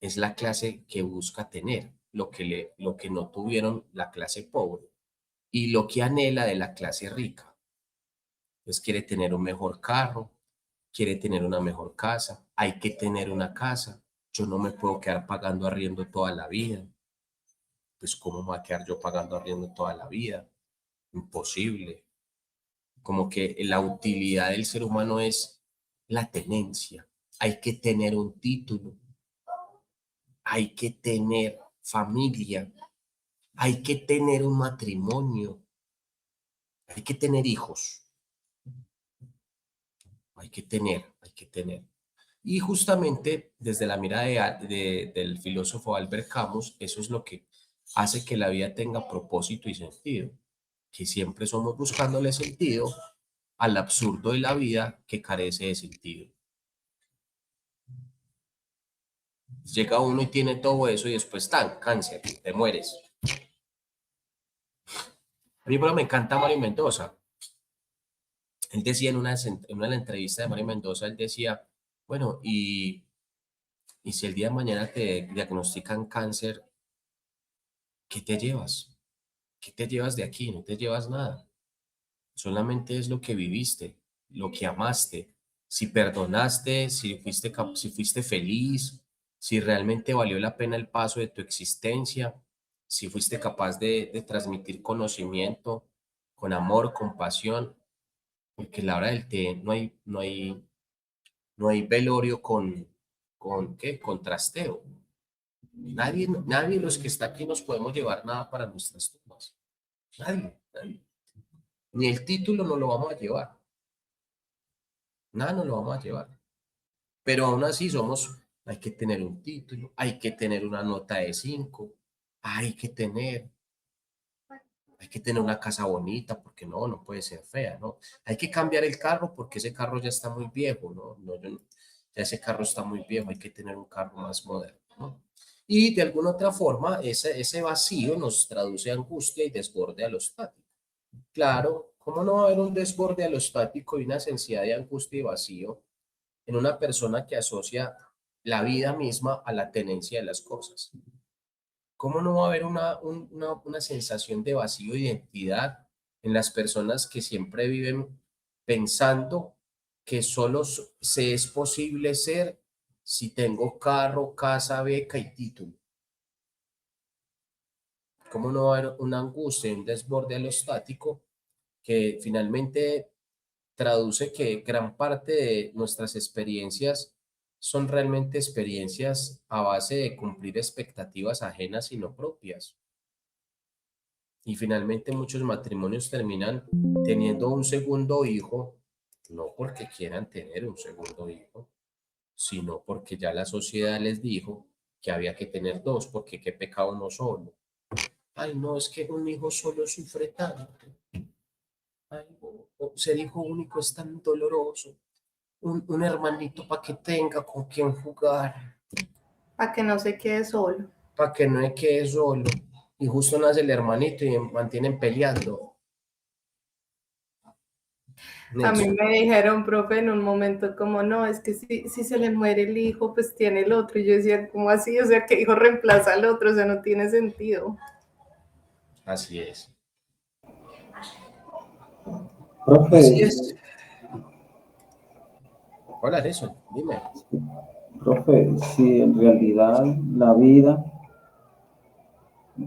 es la clase que busca tener lo que no tuvieron la clase pobre y lo que anhela de la clase rica. Pues quiere tener un mejor carro, quiere tener una mejor casa, hay que tener una casa. Yo no me puedo quedar pagando arriendo toda la vida. Pues ¿cómo me voy a quedar yo pagando arriendo toda la vida? Imposible. Como que la utilidad del ser humano es la tenencia. Hay que tener un título. hay que tener familia, hay que tener un matrimonio, hay que tener hijos, hay que tener. Y justamente desde la mirada del filósofo Albert Camus, eso es lo que hace que la vida tenga propósito y sentido, que siempre somos buscándole sentido al absurdo de la vida que carece de sentido. Llega uno y tiene todo eso y después ¡tan! Cáncer, te mueres. A mí, pero me encanta Mario Mendoza. Él decía en una de la entrevista de Mario Mendoza, él decía, bueno, y si el día de mañana te diagnostican cáncer, ¿qué te llevas? ¿Qué te llevas de aquí? No te llevas nada. Solamente es lo que viviste, lo que amaste, si perdonaste, si fuiste feliz, si realmente valió la pena el paso de tu existencia, si fuiste capaz de transmitir conocimiento con amor, con pasión, porque a la hora del té no hay velorio ¿qué? Con trasteo. Nadie de los que está aquí nos podemos llevar nada para nuestras tumbas. Nadie. Ni el título no lo vamos a llevar. Nada nos lo vamos a llevar. Pero aún así hay que tener un título, hay que tener una nota de 5, hay que tener una casa bonita, porque no puede ser fea, ¿no? Hay que cambiar el carro porque ese carro ya está muy viejo, ¿no? Ya ese carro está muy viejo, hay que tener un carro más moderno, ¿no? Y de alguna otra forma, ese vacío nos traduce angustia y desborde alostático. Claro, ¿cómo no va a haber un desborde alostático y una sensibilidad de angustia y vacío en una persona que asocia la vida misma a la tenencia de las cosas? ¿Cómo no va a haber una sensación de vacío de identidad en las personas que siempre viven pensando que solo se es posible ser si tengo carro, casa, beca y título? ¿Cómo no va a haber una angustia, un desborde alostático que finalmente traduce que gran parte de nuestras experiencias son realmente experiencias a base de cumplir expectativas ajenas y no propias? Y finalmente muchos matrimonios terminan teniendo un segundo hijo, no porque quieran tener un segundo hijo, sino porque ya la sociedad les dijo que había que tener dos, porque qué pecado uno solo. Ay, no, es que un hijo solo sufre tanto. Ay, ser hijo único es tan doloroso. Un hermanito para que tenga con quien jugar. Para que no se quede solo. Para que no se quede solo. Y justo nace el hermanito y mantienen peleando. A mí me dijeron, profe, en un momento como, no, es que si se le muere el hijo, pues tiene el otro. Y yo decía, ¿cómo así? O sea, ¿qué hijo reemplaza al otro? O sea, no tiene sentido. Así es. Profe, Así es. Hola, eso, dime. profe, si en realidad la vida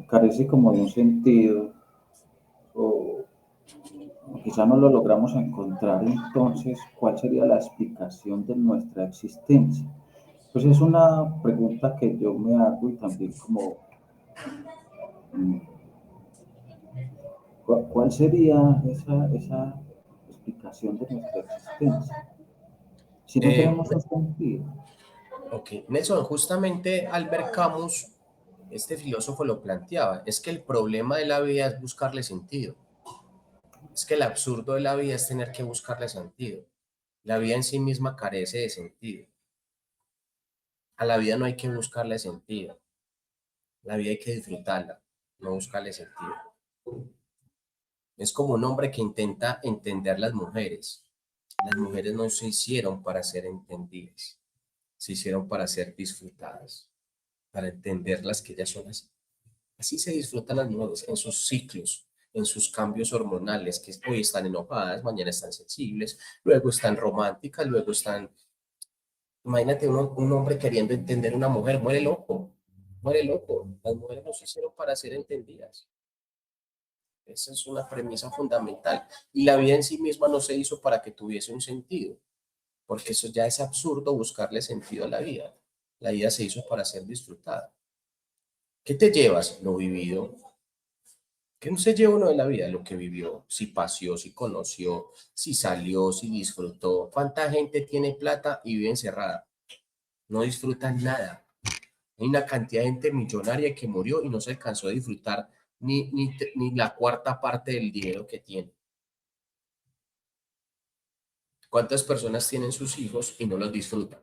carece como de un sentido, o quizá no lo logramos encontrar, entonces, ¿cuál sería la explicación de nuestra existencia? Pues es una pregunta que yo me hago y también como, ¿cuál sería esa explicación de nuestra existencia? Si no tenemos un sentido. Ok, Nelson, justamente Albert Camus, este filósofo lo planteaba, es que el problema de la vida es buscarle sentido. Es que el absurdo de la vida es tener que buscarle sentido. La vida en sí misma carece de sentido. A la vida no hay que buscarle sentido. La vida hay que disfrutarla, no buscarle sentido. Es como un hombre que intenta entender las mujeres. Las mujeres no se hicieron para ser entendidas, se hicieron para ser disfrutadas, para entenderlas que ellas son así. Así se disfrutan las mujeres en sus ciclos, en sus cambios hormonales, que hoy están enojadas, mañana están sensibles, luego están románticas, luego están... Imagínate un hombre queriendo entender a una mujer, muere loco, muere loco. Las mujeres no se hicieron para ser entendidas. Esa es una premisa fundamental. Y la vida en sí misma no se hizo para que tuviese un sentido, porque eso ya es absurdo buscarle sentido a la vida. La vida se hizo para ser disfrutada. ¿Qué te llevas? Lo vivido. ¿Qué no se lleva uno de la vida? Lo que vivió, si paseó, si conoció, si salió, si disfrutó. ¿Cuánta gente tiene plata y vive encerrada? No disfrutan nada. Hay una cantidad de gente millonaria que murió y no se alcanzó a disfrutar ni la cuarta parte del dinero que tiene. ¿Cuántas personas tienen sus hijos y no los disfrutan?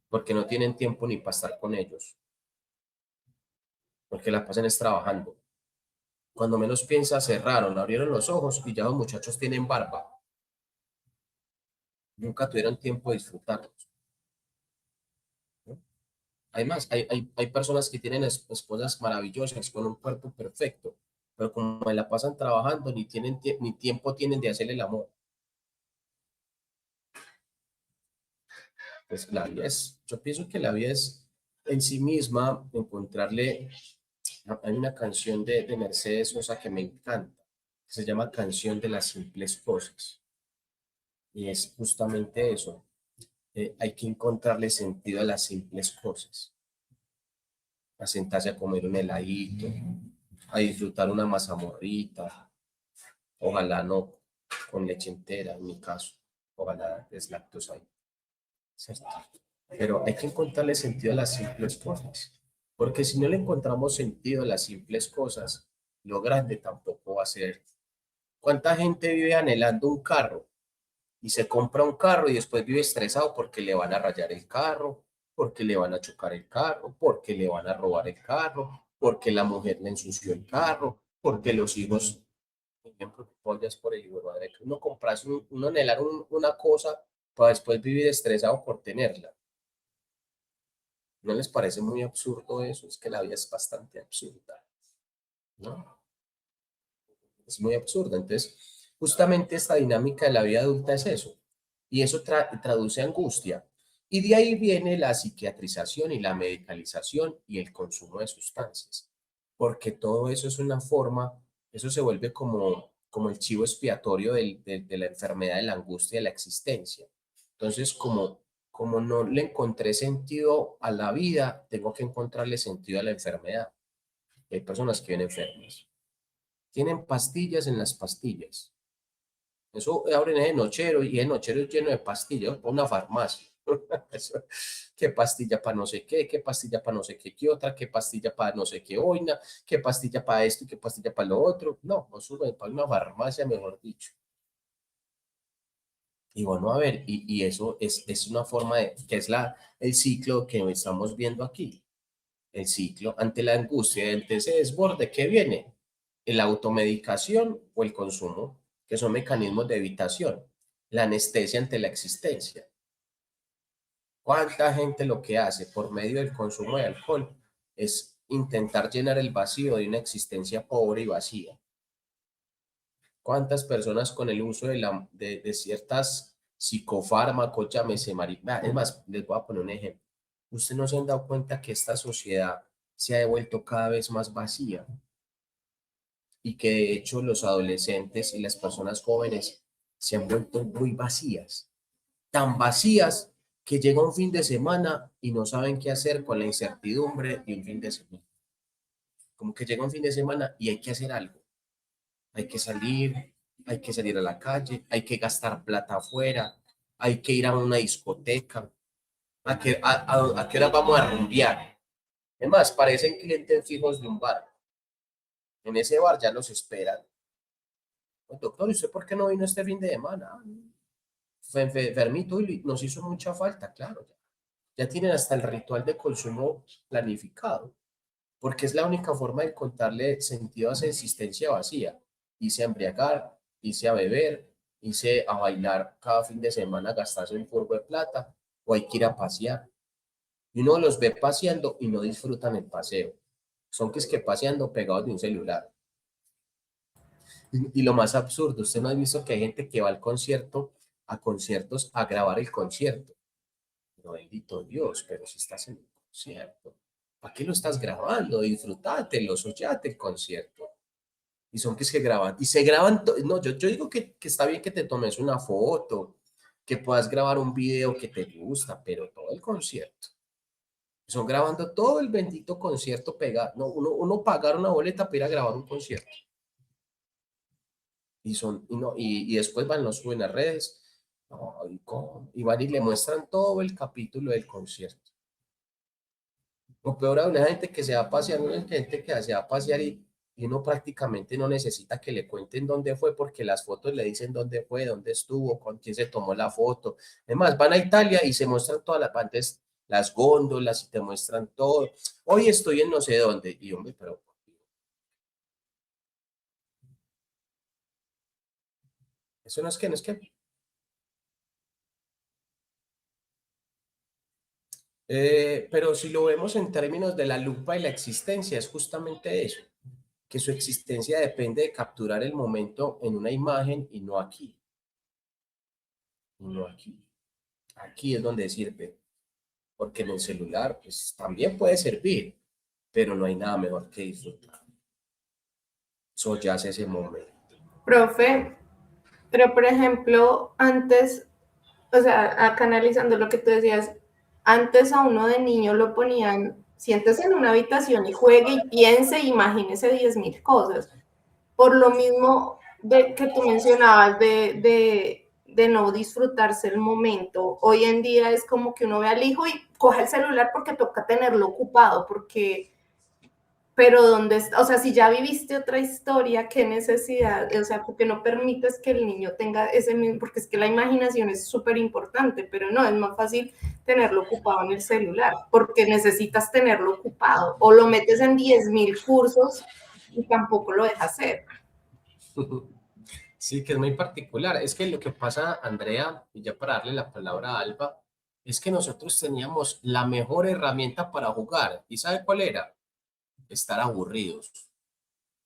Porque no tienen tiempo ni para estar con ellos. Porque la pasan es trabajando. Cuando menos piensa, cerraron, abrieron los ojos y ya los muchachos tienen barba. Nunca tuvieron tiempo de disfrutarlos. ¿No? Además, hay personas que tienen esposas maravillosas con un cuerpo perfecto, pero como la pasan trabajando, ni tiempo tienen de hacerle el amor. Pues la vida yo pienso que la vida es en sí misma encontrarle. Hay una canción de Mercedes Sosa que me encanta, que se llama Canción de las Simples Cosas. Y es justamente eso. Hay que encontrarle sentido a las simples cosas. A sentarse a comer un heladito, a disfrutar una mazamorrita, ojalá no con leche entera, en mi caso, ojalá deslactosa ahí, ¿cierto? Pero hay que encontrarle sentido a las simples cosas, porque si no le encontramos sentido a las simples cosas, lo grande tampoco va a ser. ¿Cuánta gente vive anhelando un carro y se compra un carro y después vive estresado porque le van a rayar el carro, porque le van a chocar el carro, porque le van a robar el carro, porque la mujer le ensució el carro, porque los hijos, ejemplo, pollas por el hijo de madre, que uno compras, uno anhelar una cosa para después vivir estresado por tenerla? ¿No les parece muy absurdo eso? Es que la vida es bastante absurda, ¿no? Es muy absurda. Entonces, justamente esta dinámica de la vida adulta es eso. Y eso traduce angustia. Y de ahí viene la psiquiatrización y la medicalización y el consumo de sustancias. Porque todo eso es una forma, eso se vuelve como el chivo expiatorio de la enfermedad, de la angustia, de la existencia. Entonces, como no le encontré sentido a la vida, tengo que encontrarle sentido a la enfermedad. Hay personas que vienen enfermas. Tienen pastillas en las pastillas. Eso abren el nochero y el nochero es lleno de pastillas, para una farmacia. Qué pastilla para no sé qué pastilla para no sé qué otra, qué pastilla para no sé qué boina, qué pastilla para esto y qué pastilla para lo otro. No, eso es para una farmacia, mejor dicho. Y bueno, a ver, y eso es una forma que es el ciclo que estamos viendo aquí. El ciclo ante la angustia, ante ese desborde, ¿qué viene? La automedicación o el consumo, que son mecanismos de evitación. La anestesia ante la existencia. ¿Cuánta gente lo que hace por medio del consumo de alcohol es intentar llenar el vacío de una existencia pobre y vacía? ¿Cuántas personas con el uso de ciertas psicofármacos, llámese marihuana? Es más, les voy a poner un ejemplo. ¿Ustedes no se han dado cuenta que esta sociedad se ha devuelto cada vez más vacía? Y que de hecho los adolescentes y las personas jóvenes se han vuelto muy vacías. Tan vacías que llega un fin de semana y no saben qué hacer con la incertidumbre de un fin de semana. Como que llega un fin de semana y hay que hacer algo. Hay que salir a la calle, hay que gastar plata afuera, hay que ir a una discoteca. ¿A qué hora vamos a rumbear? Es más, parecen clientes fijos de un bar. En ese bar ya los esperan. Pues, doctor, ¿y usted por qué no vino este fin de semana? Fue enfermito y nos hizo mucha falta, claro. Ya tienen hasta el ritual de consumo planificado, porque es la única forma de contarle sentido a esa existencia vacía. Irse a embriagar, irse a beber, irse a bailar cada fin de semana, gastarse un polvo de plata, o hay que ir a pasear. Y uno los ve paseando y no disfrutan el paseo. Son que es que paseando pegados de un celular. Y lo más absurdo, usted no ha visto que hay gente que va a conciertos a grabar el concierto. No, bendito Dios, pero si estás en un concierto, ¿para qué lo estás grabando? Disfrútatelo, soñate el concierto. Y son que es que graban, y se graban, no, yo digo que está bien que te tomes una foto, que puedas grabar un video que te gusta, pero todo el concierto. Son grabando todo el bendito concierto pegado. No, uno pagar una boleta para ir a grabar un concierto. Y después van, lo suben a redes. No, y van y le muestran todo el capítulo del concierto. O peor aún, hay gente que se va a pasear, gente que se va a pasear y uno prácticamente no necesita que le cuenten dónde fue, porque las fotos le dicen dónde fue, dónde estuvo, con quién se tomó la foto. Además, van a Italia y se muestran todas las partes, las góndolas, y te muestran todo. Hoy estoy en no sé dónde. Y hombre, pero eso no es que. Pero si lo vemos en términos de la lupa y la existencia, es justamente eso, que su existencia depende de capturar el momento en una imagen y no aquí. Y no aquí. Aquí es donde sirve, porque en el celular pues también puede servir, pero no hay nada mejor que disfrutar. Eso ya es ese momento. Profe, pero por ejemplo, antes, o sea, acá analizando lo que tú decías, antes a uno de niño lo ponían, siéntese en una habitación y juegue y piense, imagínese 10.000 cosas. Por lo mismo que tú mencionabas de no disfrutarse el momento, hoy en día es como que uno ve al hijo y coge el celular porque toca tenerlo ocupado, pero ¿dónde está? O sea, si ya viviste otra historia, ¿qué necesidad? O sea, porque no permites que el niño tenga ese mismo, porque es que la imaginación es súper importante, pero no, es más fácil tenerlo ocupado en el celular, porque necesitas tenerlo ocupado, o lo metes en 10.000 cursos y tampoco lo dejas hacer. Sí, que es muy particular. Es que lo que pasa, Andrea, y ya para darle la palabra a Alba, es que nosotros teníamos la mejor herramienta para jugar. ¿Y sabe cuál era? Estar aburridos.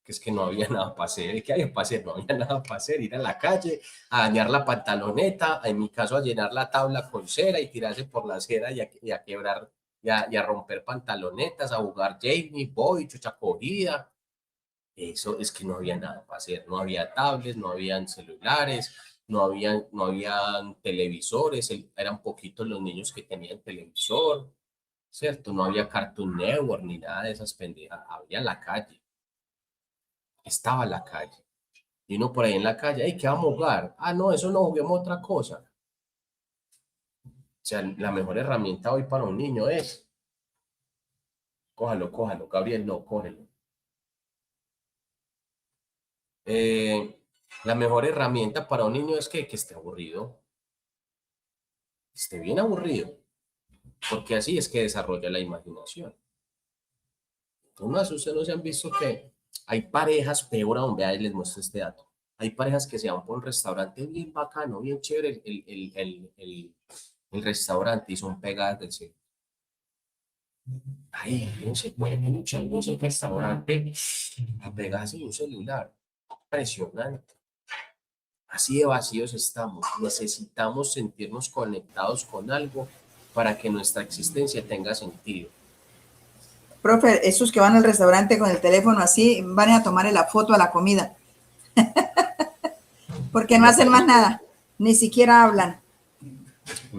Que es que no había nada para hacer. ¿Qué había para hacer? No había nada para hacer. Ir a la calle, a dañar la pantaloneta, en mi caso a llenar la tabla con cera y tirarse por la cera y a quebrar, y a romper pantalonetas, a jugar Jamie, Boy, chucha cogida. Eso es que no había nada para hacer, no había tablets, no habían celulares, no habían televisores, eran poquitos los niños que tenían televisor, ¿cierto? No había Cartoon Network ni nada de esas pendejas, había la calle, estaba la calle. Y uno por ahí en la calle, ¿ay, qué vamos a jugar? Ah, no, eso no, juguemos otra cosa. O sea, la mejor herramienta hoy para un niño es, cójalo, Gabriel, no, cógelo. La mejor herramienta para un niño es que esté aburrido, esté bien aburrido, porque así es que desarrolla la imaginación. Ustedes no se han visto que hay parejas, peor aún, vea, les muestro este dato, hay parejas que se van por un restaurante bien bacano, bien chévere el restaurante y son pegadas del cielo. Ahí no se puede mucho en un restaurante a pegarse en un celular. Impresionante. Así de vacíos estamos. Necesitamos sentirnos conectados con algo para que nuestra existencia tenga sentido. Profe, esos que van al restaurante con el teléfono así, van a tomarle la foto a la comida. Porque no hacen más nada, ni siquiera hablan.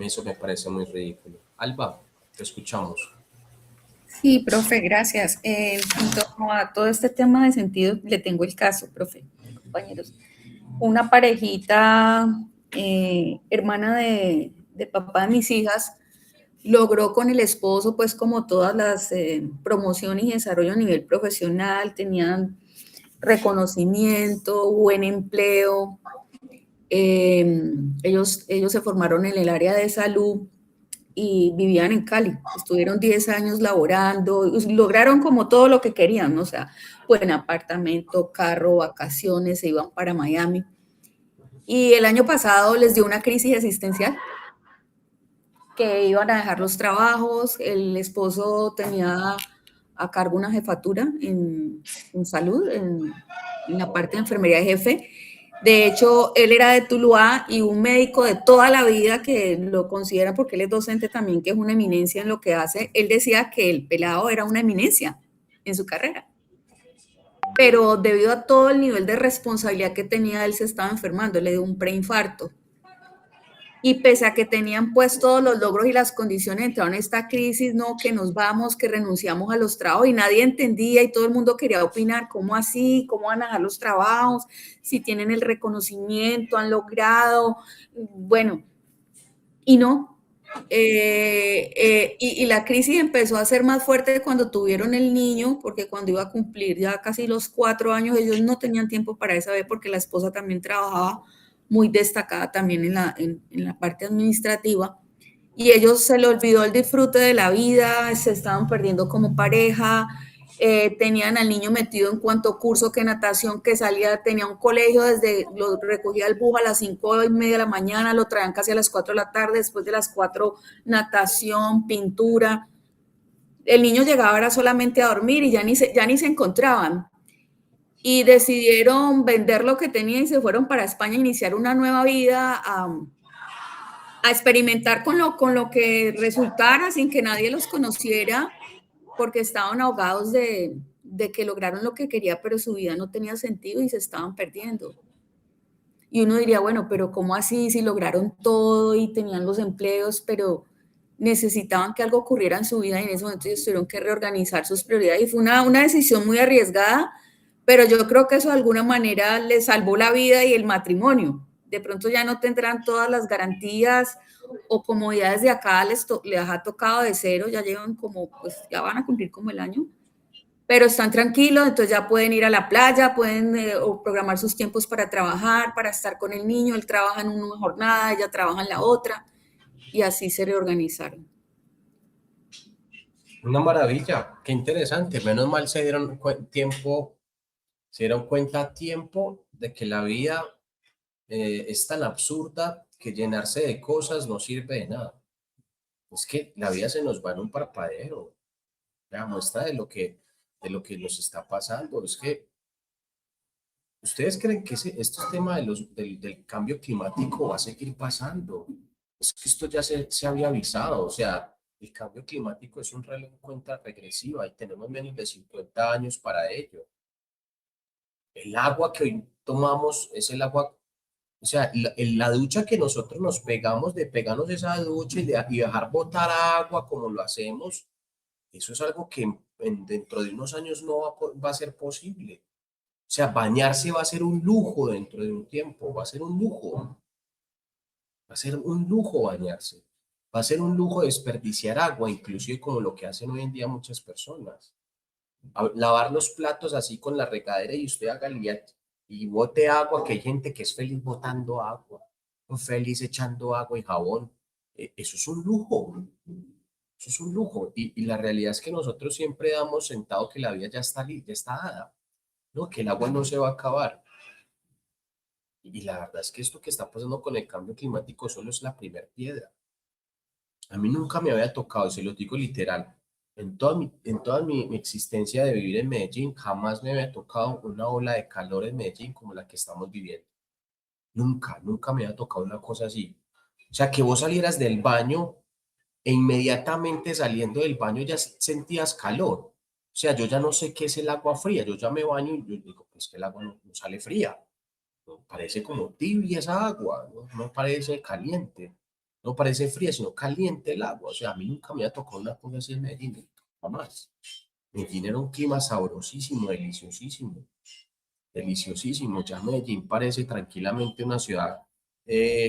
Eso me parece muy ridículo. Alba, te escuchamos. Sí, profe, gracias. En torno a todo este tema de sentido, le tengo el caso, profe, compañeros. Una parejita, hermana de papá de mis hijas, logró con el esposo, pues como todas las promociones y desarrollo a nivel profesional, tenían reconocimiento, buen empleo. Ellos se formaron en el área de salud y vivían en Cali. Estuvieron 10 años laborando, lograron como todo lo que querían, ¿no? O sea, buen apartamento, carro, vacaciones, se iban para Miami. Y el año pasado les dio una crisis existencial, que iban a dejar los trabajos, el esposo tenía a cargo una jefatura en salud, en la parte de enfermería de jefe. De hecho, él era de Tuluá y un médico de toda la vida que lo considera, porque él es docente también, que es una eminencia en lo que hace. Él decía que el pelado era una eminencia en su carrera. Pero debido a todo el nivel de responsabilidad que tenía, él se estaba enfermando, le dio un preinfarto. Y pese a que tenían pues todos los logros y las condiciones, entraron en esta crisis, no, que nos vamos, que renunciamos a los trabajos y nadie entendía y todo el mundo quería opinar, ¿cómo así? ¿Cómo van a dejar los trabajos? Si tienen el reconocimiento, han logrado, bueno, y no. Y la crisis empezó a ser más fuerte cuando tuvieron el niño, porque cuando iba a cumplir ya casi los 4 años, ellos no tenían tiempo para esa vez porque la esposa también trabajaba muy destacada también en la parte administrativa, y ellos se les olvidó el disfrute de la vida, se estaban perdiendo como pareja, tenían al niño metido en cuanto curso, que natación, que salía, tenía un colegio, desde lo recogía el bus a las 5:30 de la mañana, lo traían casi a las 4 de la tarde, después de las 4 natación, pintura. El niño llegaba era solamente a dormir y ya ni se encontraban. Y decidieron vender lo que tenían y se fueron para España a iniciar una nueva vida, a experimentar con lo que resultara sin que nadie los conociera, porque estaban ahogados de que lograron lo que quería, pero su vida no tenía sentido y se estaban perdiendo. Y uno diría, bueno, pero ¿cómo así? Si lograron todo y tenían los empleos, pero necesitaban que algo ocurriera en su vida y en ese momento ellos tuvieron que reorganizar sus prioridades. Y fue una decisión muy arriesgada, pero yo creo que eso de alguna manera les salvó la vida y el matrimonio. De pronto ya no tendrán todas las garantías o comodidades de acá, les ha tocado de cero, ya llevan como, pues ya van a cumplir como el año, pero están tranquilos, entonces ya pueden ir a la playa, pueden o programar sus tiempos para trabajar, para estar con el niño, él trabaja en una jornada, ella trabaja en la otra, y así se reorganizaron. Una maravilla, qué interesante. Menos mal se dieron cuenta a tiempo de que la vida es tan absurda que llenarse de cosas no sirve de nada. Es que la vida se nos va en un parpadeo. La muestra de lo que nos está pasando es que ustedes creen que este tema del cambio climático va a seguir pasando. Es que esto ya se había avisado, o sea, el cambio climático es un reloj en cuenta regresiva y tenemos menos de 50 años para ello. El agua que hoy tomamos es el agua, o sea, la ducha que nosotros nos pegamos, de pegarnos esa ducha y dejar botar agua como lo hacemos, eso es algo que dentro de unos años no va a ser posible. O sea, bañarse va a ser un lujo dentro de un tiempo, va a ser un lujo. Va a ser un lujo bañarse. Va a ser un lujo desperdiciar agua, inclusive como lo que hacen hoy en día muchas personas. Lavar los platos así con la regadera y usted haga y bote agua, que hay gente que es feliz botando agua, feliz echando agua y jabón. Eso es un lujo. Eso es un lujo. Y la realidad es que nosotros siempre damos sentado que la vida ya está dada, ¿no? Que el agua no se va a acabar. Y la verdad es que esto que está pasando con el cambio climático solo es la primera piedra. A mí nunca me había tocado, se lo digo literal, en toda mi existencia de vivir en Medellín, jamás me había tocado una ola de calor en Medellín como la que estamos viviendo. Nunca, nunca me había tocado una cosa así. O sea, que vos salieras del baño e inmediatamente saliendo del baño ya sentías calor. O sea, yo ya no sé qué es el agua fría, yo ya me baño y yo digo, pues que el agua no sale fría. No, parece como tibia esa agua, no parece caliente, no parece fría, sino caliente el agua. O sea, a mí nunca me ha tocado una cosa así en Medellín, jamás. Medellín era un clima sabrosísimo, deliciosísimo, deliciosísimo. Ya Medellín parece tranquilamente una ciudad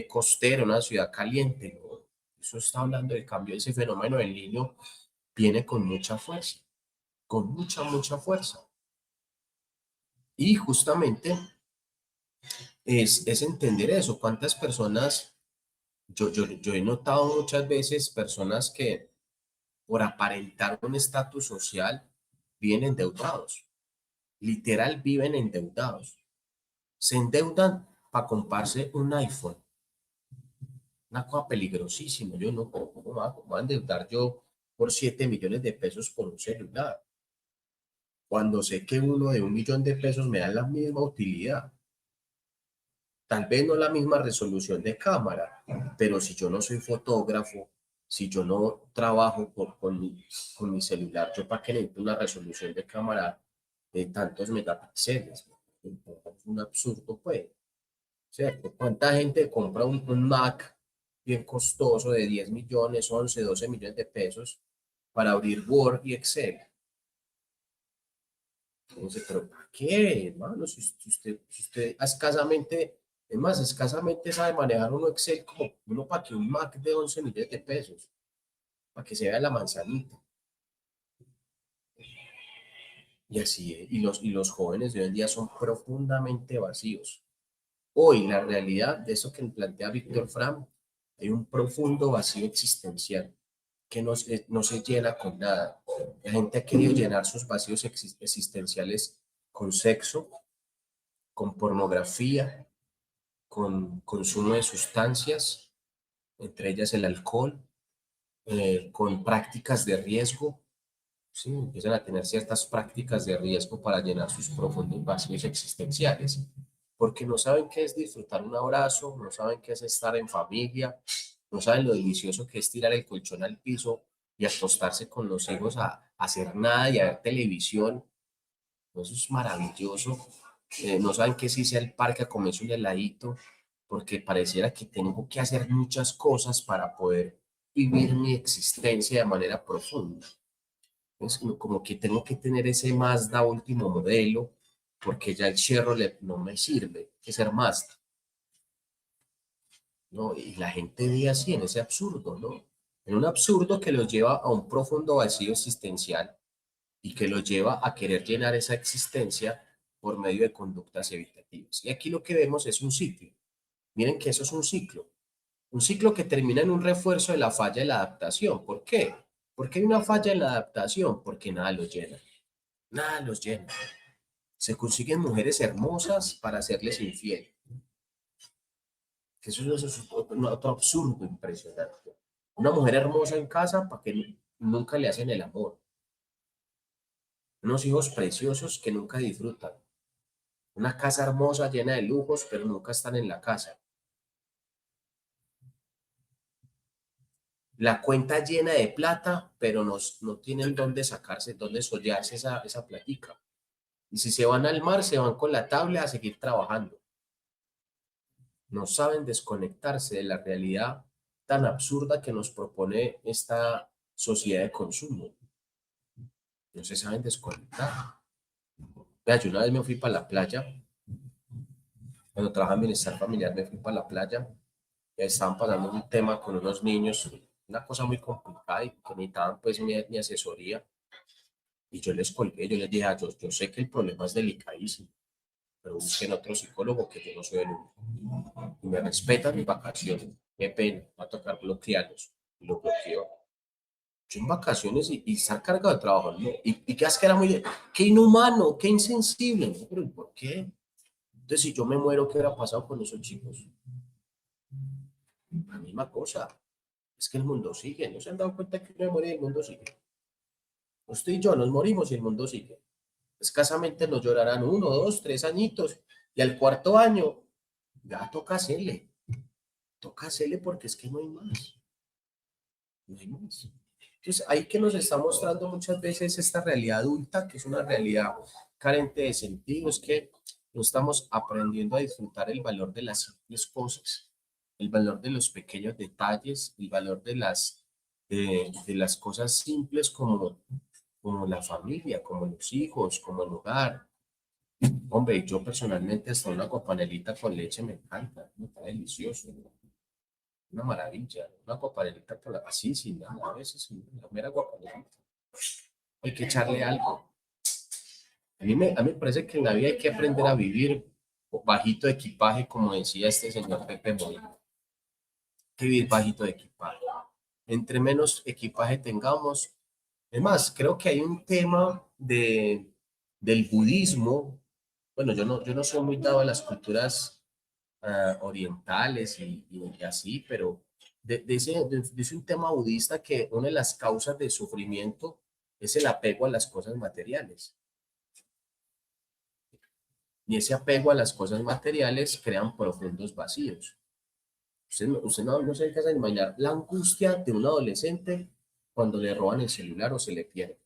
costera, una ciudad caliente, ¿no? Eso está hablando del cambio, ese fenómeno del Niño viene con mucha fuerza, con mucha, mucha fuerza. Y justamente es entender eso. ¿Cuántas personas? Yo he notado muchas veces personas que por aparentar un estatus social viven endeudados. Literal viven endeudados. Se endeudan para comprarse un iPhone. Una cosa peligrosísima. Yo no, ¿cómo voy a endeudar yo por 7 millones de pesos por un celular? Cuando sé que uno de 1 millón de pesos me da la misma utilidad. Tal vez no la misma resolución de cámara, pero si yo no soy fotógrafo, si yo no trabajo con mi celular, ¿yo para qué necesito una resolución de cámara de tantos megapíxeles? Es un absurdo, pues. ¿Cierto? ¿Cuánta gente compra un Mac bien costoso de 10 millones, 11, 12 millones de pesos para abrir Word y Excel. Entonces, pero ¿para qué, hermano? Si usted escasamente, es más, escasamente sabe manejar uno Excel como uno para que un Mac de 11 millones de pesos, para que se vea la manzanita. Y así es. Y los jóvenes de hoy en día son profundamente vacíos. Hoy, la realidad de eso que plantea Víctor Frank, hay un profundo vacío existencial que no se llena con nada. La gente ha querido llenar sus vacíos existenciales con sexo, con pornografía, con consumo de sustancias, entre ellas el alcohol, con prácticas de riesgo. Sí, empiezan a tener ciertas prácticas de riesgo para llenar sus profundos vacíos existenciales, porque no saben qué es disfrutar un abrazo, no saben qué es estar en familia, no saben lo delicioso que es tirar el colchón al piso y acostarse con los hijos a hacer nada y a ver televisión. Eso es maravilloso. No saben qué es irse al parque a comerse un heladito, porque pareciera que tengo que hacer muchas cosas para poder vivir mi existencia de manera profunda. Es como que tengo que tener ese Mazda último modelo, porque ya el Chevrolet no me sirve, que ser Mazda, ¿no? Y la vive así, en ese absurdo, ¿no? En un absurdo que los lleva a un profundo vacío existencial y que los lleva a querer llenar esa existencia por medio de conductas evitativas. Y aquí lo que vemos es un ciclo. Miren que eso es un ciclo que termina en un refuerzo de la falla de la adaptación. ¿Por qué? Porque hay una falla en la adaptación, porque nada los llena. Nada los llena. Se consiguen mujeres hermosas para hacerles infiel. Que eso es otro absurdo impresionante. Una mujer hermosa en casa para que nunca le hacen el amor. Unos hijos preciosos que nunca disfrutan. Una casa hermosa llena de lujos, pero nunca están en la casa. La cuenta llena de plata, pero no tienen dónde sacarse, dónde sollarse esa platica. Y si se van al mar, se van con la tabla a seguir trabajando. No saben desconectarse de la realidad tan absurda que nos propone esta sociedad de consumo. No se saben desconectar. Vea, yo una vez me fui para la playa, cuando trabajaba en bienestar familiar, me fui para la playa y estaban pasando un tema con unos niños, una cosa muy complicada y que necesitaban pues mi asesoría. Y yo les colgué, yo les dije, yo sé que el problema es delicadísimo, pero busquen otro psicólogo que yo no soy el único. Y me respetan mis vacaciones. Qué pena, va a tocar bloquearlos. Y lo bloqueó. Yo en vacaciones y estar cargado de trabajo, ¿no? Y que es que era muy, qué inhumano, qué insensible. ¿No? Pero ¿por qué? Entonces, si yo me muero, ¿qué hubiera pasado con esos chicos? La misma cosa. Es que el mundo sigue. ¿No se han dado cuenta que uno muere y el mundo sigue? Usted y yo nos morimos y el mundo sigue. Escasamente nos llorarán 1, 2, 3 añitos y al cuarto año ya toca hacerle porque es que no hay más. No hay más. Entonces, ahí que nos está mostrando muchas veces esta realidad adulta, que es una realidad carente de sentido, es que no estamos aprendiendo a disfrutar el valor de las simples cosas, el valor de los pequeños detalles, el valor de las cosas simples como la familia, como los hijos, como el hogar. Hombre, yo personalmente hasta una copanelita con leche me encanta, está delicioso, ¿no? Una maravilla, una copanelita así, sin nada, a veces sin la mera copanelita. Hay que echarle algo. A mí me parece que en la vida hay que aprender a vivir bajito de equipaje, como decía este señor Pepe Molina. Hay que vivir bajito de equipaje. Entre menos equipaje tengamos, es más, creo que hay un tema del budismo. Bueno, yo no soy muy dado a las culturas orientales y así, pero dice un tema budista que una de las causas de sufrimiento es el apego a las cosas materiales. Y ese apego a las cosas materiales crean profundos vacíos. Usted no se alcanza a imaginar la angustia de un adolescente cuando le roban el celular o se le pierde.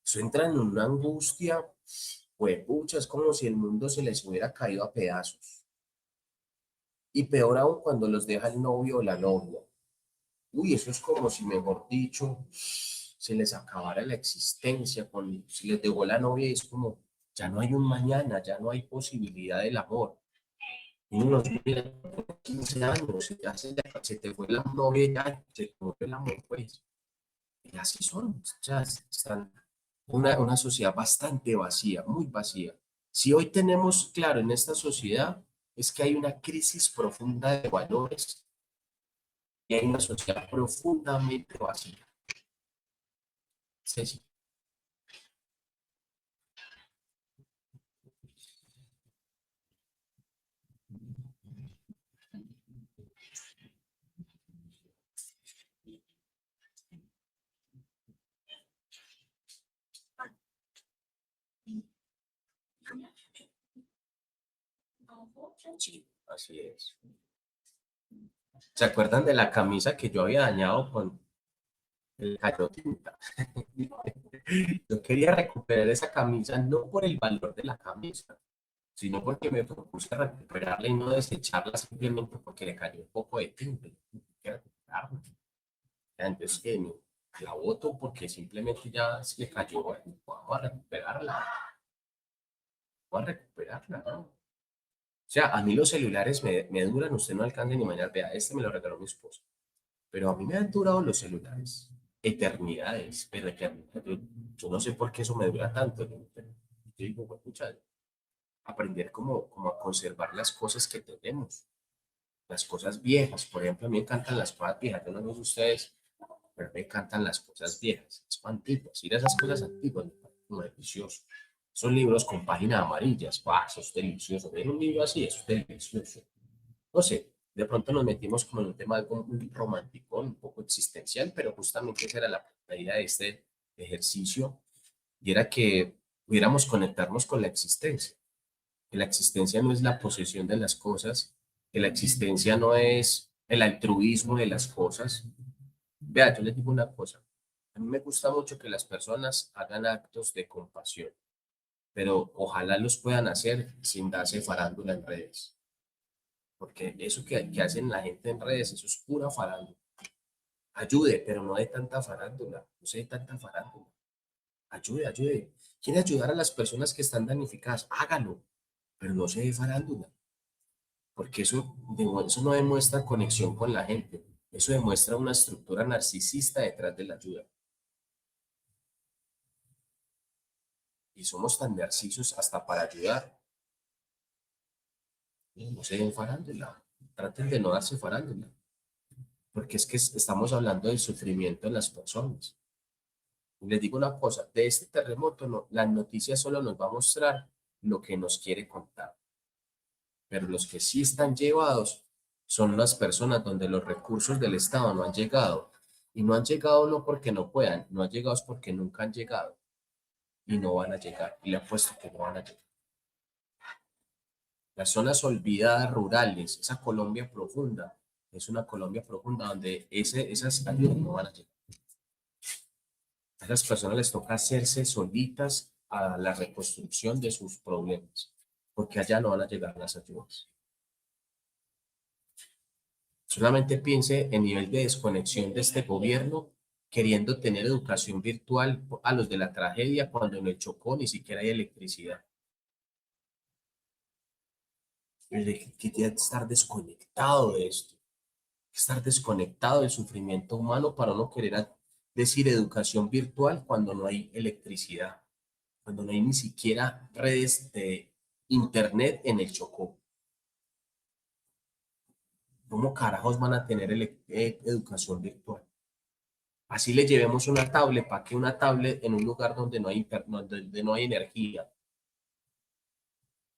Eso entra en una angustia, pues pucha, es como si el mundo se les hubiera caído a pedazos. Y peor aún cuando los deja el novio o la novia. Uy, eso es como si, mejor dicho, se les acabara la existencia, si les dejó la novia y es como, ya no hay un mañana, ya no hay posibilidad del amor. Y uno los mira 15 años, se te fue la novia, ya se te fue el amor, pues. Y así son, o sea, están una sociedad bastante vacía, muy vacía. Si hoy tenemos claro en esta sociedad, es que hay una crisis profunda de valores y hay una sociedad profundamente vacía. Sí, sí. Sí, así es. ¿Se acuerdan de la camisa que yo había dañado con el tinta? Yo quería recuperar esa camisa no por el valor de la camisa, sino porque me propuse recuperarla y no desecharla simplemente porque le cayó un poco de tinta. Quería recuperarla. Entonces, la boto porque simplemente ya se le cayó. Bueno, vamos a recuperarla. Vamos a recuperarla, ¿no? O sea, a mí los celulares me duran, usted no alcanza ni mañana. Vea, este me lo regaló mi esposo. Pero a mí me han durado los celulares eternidades, pero eternidades. Yo no sé por qué eso me dura tanto. ¿No? Pero yo digo, bueno, pucha, aprender como a conservar las cosas que tenemos, las cosas viejas. Por ejemplo, a mí me encantan las cosas viejas. Yo no sé si ustedes, pero me encantan las cosas viejas, son antiguas. Ir a esas cosas antiguas me parece como delicioso. Son libros con páginas amarillas, eso es delicioso. Ver un libro así, eso es delicioso. No sé, de pronto nos metimos como en un tema algo muy romántico, un poco existencial, pero justamente esa era la idea de este ejercicio, y era que pudiéramos conectarnos con la existencia. Que la existencia no es la posesión de las cosas, que la existencia no es el altruismo de las cosas. Vea, yo les digo una cosa, a mí me gusta mucho que las personas hagan actos de compasión, pero ojalá los puedan hacer sin darse farándula en redes. Porque eso que hacen la gente en redes, eso es pura farándula. Ayude, pero no de tanta farándula, no sé de tanta farándula. Ayude, ayude. ¿Quiere ayudar a las personas que están damnificadas? Hágalo, pero no se de farándula. Porque eso no demuestra conexión con la gente. Eso demuestra una estructura narcisista detrás de la ayuda. Y somos tan narcisos hasta para ayudar. No se den farándula. Traten de no darse farándula. Porque es que estamos hablando del sufrimiento de las personas. Les digo una cosa, de este terremoto las noticias solo nos va a mostrar lo que nos quiere contar, pero los que sí están llevados son las personas donde los recursos del Estado no han llegado, y no han llegado no porque no puedan, no han llegado es porque nunca han llegado, y no van a llegar, y le apuesto que no van a llegar. Las zonas olvidadas rurales, esa Colombia profunda, es una Colombia profunda donde esas ayudas no van a llegar. A las personas les toca hacerse solitas a la reconstrucción de sus problemas, porque allá no van a llegar las ayudas. Solamente piense en nivel de desconexión de este gobierno, queriendo tener educación virtual a los de la tragedia cuando en el Chocó ni siquiera hay electricidad. Que tiene que estar desconectado de esto, estar desconectado del sufrimiento humano para no querer decir educación virtual cuando no hay electricidad, cuando no hay ni siquiera redes de internet en el Chocó. ¿Cómo carajos van a tener educación virtual? Así le llevemos una tablet, ¿para qué una tablet en un lugar donde no hay internet, donde no hay energía?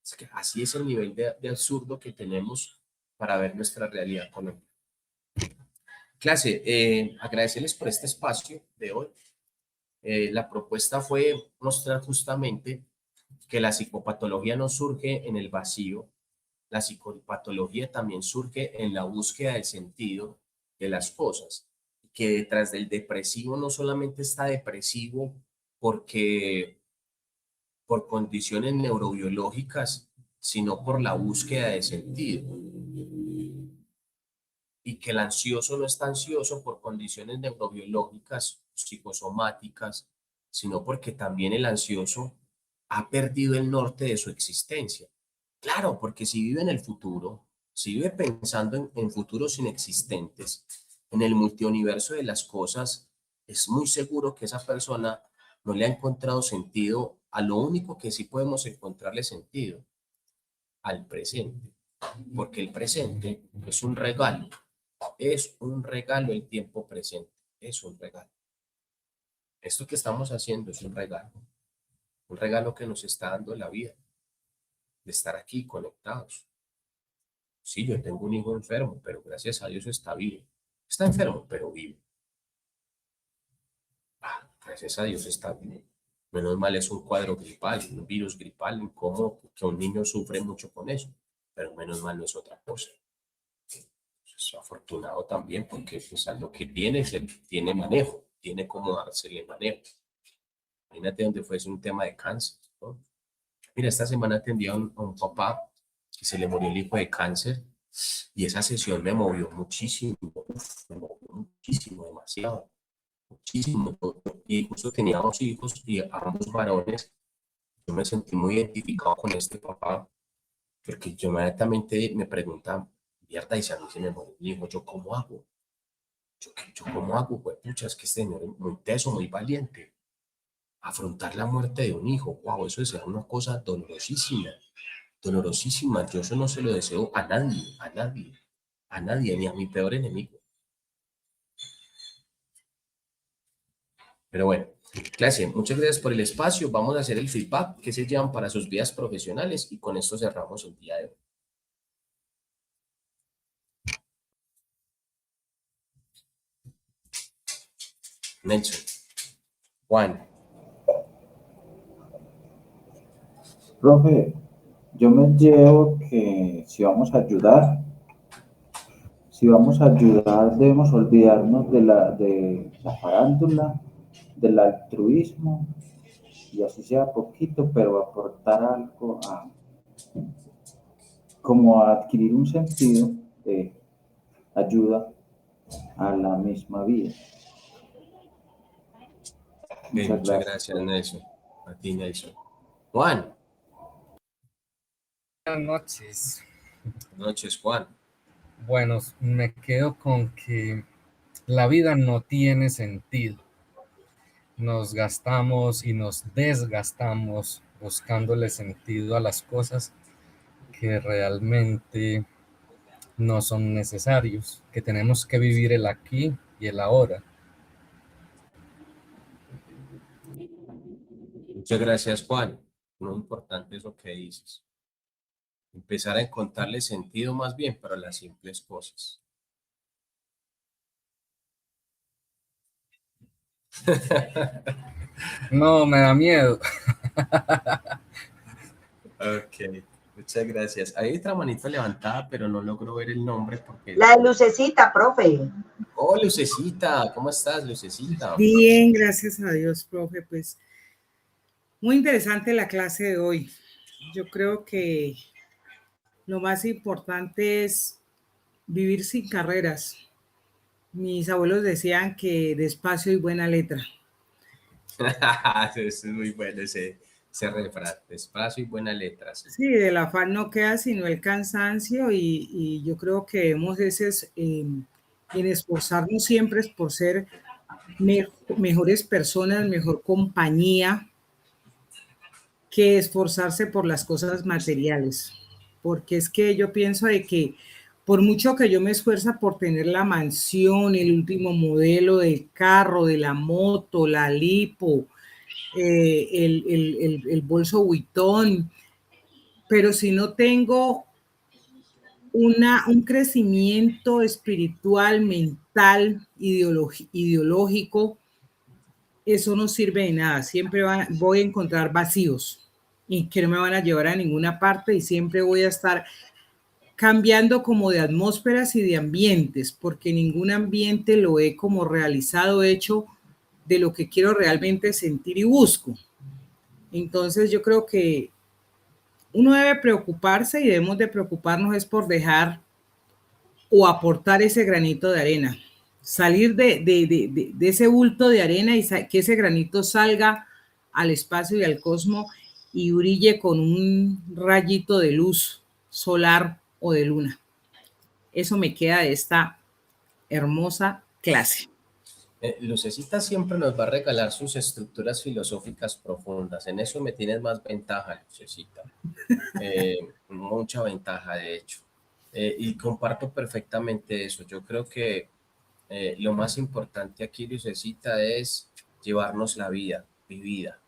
Es que así es el nivel de absurdo que tenemos para ver nuestra realidad colombiana. Clase, agradecerles por este espacio de hoy. La propuesta fue mostrar justamente que la psicopatología no surge en el vacío, la psicopatología también surge en la búsqueda del sentido de las cosas, que detrás del depresivo no solamente está depresivo porque por condiciones neurobiológicas, sino por la búsqueda de sentido. y que el ansioso no está ansioso por condiciones neurobiológicas, psicosomáticas, sino porque también el ansioso ha perdido el norte de su existencia. Claro, porque si vive en el futuro, si vive pensando en futuros inexistentes, en el multiuniverso de las cosas, es muy seguro que esa persona no le ha encontrado sentido a lo único que sí podemos encontrarle sentido, al presente. Porque el presente es un regalo el tiempo presente, es un regalo. Esto que estamos haciendo es un regalo que nos está dando la vida, de estar aquí conectados. Sí, yo tengo un hijo enfermo, pero gracias a Dios está vivo. Está enfermo, pero vivo. Gracias a Dios está vivo. Menos mal es un cuadro gripal, un virus gripal, incómodo, que un niño sufre mucho con eso, pero menos mal no es otra cosa. Es afortunado también porque pues, a lo que tiene, tiene manejo, tiene cómo dársele manejo. Imagínate donde fuese un tema de cáncer, ¿no? Mira, esta semana atendí a un papá que se le murió el hijo de cáncer y esa sesión me movió muchísimo, me movió muchísimo, demasiado, muchísimo. Y justo tenía 2 hijos y ambos varones. Yo me sentí muy identificado con este papá porque yo inmediatamente me preguntaba, mierda, y si a mí se me murió mi hijo, ¿yo cómo hago? ¿Yo cómo hago? Pues, pucha, es que este señor es muy teso, muy valiente. Afrontar la muerte de un hijo, wow, eso es una cosa dolorosísima, dolorosísima. Yo eso no se lo deseo a nadie, a nadie, a nadie, ni a mi peor enemigo. Pero bueno, clase, muchas gracias por el espacio. Vamos a hacer el feedback que se llevan para sus vidas profesionales y con esto cerramos el día de hoy. Nelson, Juan. Profe, yo me llevo que si vamos a ayudar, debemos olvidarnos de la farándula, del altruismo, y así sea poquito, pero aportar algo como a adquirir un sentido de ayuda a la misma vida. Muchas gracias, Nelson. A ti, Nelson. Juan. Buenas noches. Buenas noches, Juan. Bueno, me quedo con que la vida no tiene sentido. Nos gastamos y nos desgastamos buscándole sentido a las cosas que realmente no son necesarios, que tenemos que vivir el aquí y el ahora. Muchas gracias, Juan. Muy importante eso que dices. Empezar a encontrarle sentido más bien para las simples cosas. No, me da miedo. Ok, muchas gracias. Hay otra manito levantada, pero no logro ver el nombre porque... La de Lucecita, profe. Oh, Lucecita, ¿cómo estás, Lucecita? Bien, gracias a Dios, profe. Pues muy interesante la clase de hoy. Yo creo que lo más importante es vivir sin carreras. Mis abuelos decían que despacio y buena letra. Es muy bueno ese refrán, despacio y buena letra. Sí. Sí, del afán no queda sino el cansancio y yo creo que debemos en esforzarnos siempre por ser mejores personas, mejor compañía, que esforzarse por las cosas materiales. Porque es que yo pienso de que por mucho que yo me esfuerza por tener la mansión, el último modelo del carro, de la moto, la lipo, el bolso Vuitton, pero si no tengo un crecimiento espiritual, mental, ideológico, eso no sirve de nada. Siempre voy a encontrar vacíos y que no me van a llevar a ninguna parte y siempre voy a estar cambiando como de atmósferas y de ambientes, porque ningún ambiente lo he como realizado, hecho de lo que quiero realmente sentir y busco. Entonces yo creo que uno debe preocuparse y debemos de preocuparnos es por dejar o aportar ese granito de arena. Salir de ese bulto de arena y que ese granito salga al espacio y al cosmos y brille con un rayito de luz solar o de luna. Eso me queda de esta hermosa clase. Lucecita siempre nos va a regalar sus estructuras filosóficas profundas. En eso me tienes más ventaja, Lucecita. Mucha ventaja, de hecho. Y comparto perfectamente eso. Yo creo que lo más importante aquí, Lucecita, es llevarnos la vida vivida.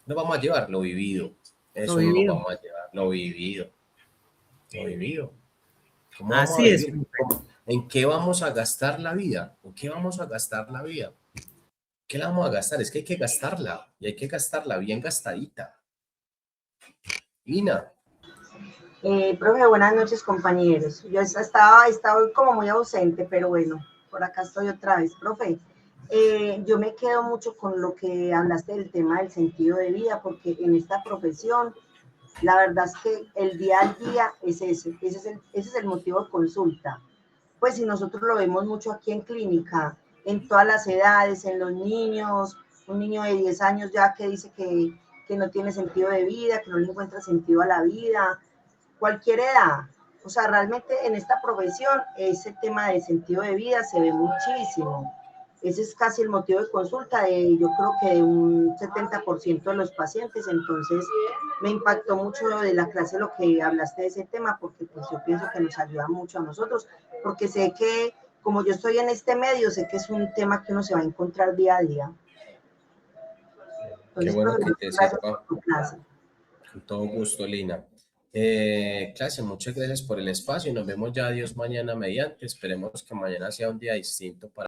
No vamos a llevar lo vivido. Eso no lo vamos a llevar, lo vivido. Lo vivido. ¿Cómo vamos a vivir? ¿En qué vamos a gastar la vida? ¿En qué vamos a gastar la vida? ¿Qué la vamos a gastar? Es que hay que gastarla y hay que gastarla bien gastadita. Lina. Profe, buenas noches, compañeros. Yo estaba como muy ausente, pero bueno, por acá estoy otra vez. Profe, yo me quedo mucho con lo que hablaste del tema del sentido de vida, porque en esta profesión, la verdad es que el día al día es ese es el motivo de consulta. Pues si nosotros lo vemos mucho aquí en clínica, en todas las edades, en los niños, un niño de 10 años ya que dice que no tiene sentido de vida, que no le encuentra sentido a la vida, cualquier edad. O sea, realmente en esta profesión ese tema de sentido de vida se ve muchísimo. Ese es casi el motivo de consulta de, yo creo que de un 70% de los pacientes. Entonces me impactó mucho de la clase lo que hablaste de ese tema, porque pues yo pienso que nos ayuda mucho a nosotros, porque sé que como yo estoy en este medio, sé que es un tema que uno se va a encontrar día a día. Entonces, qué bueno que te sepa. por tu clase. Con todo gusto, Lina. Clase, muchas gracias por el espacio y nos vemos ya, Dios, mañana mediante. Esperemos que mañana sea un día distinto para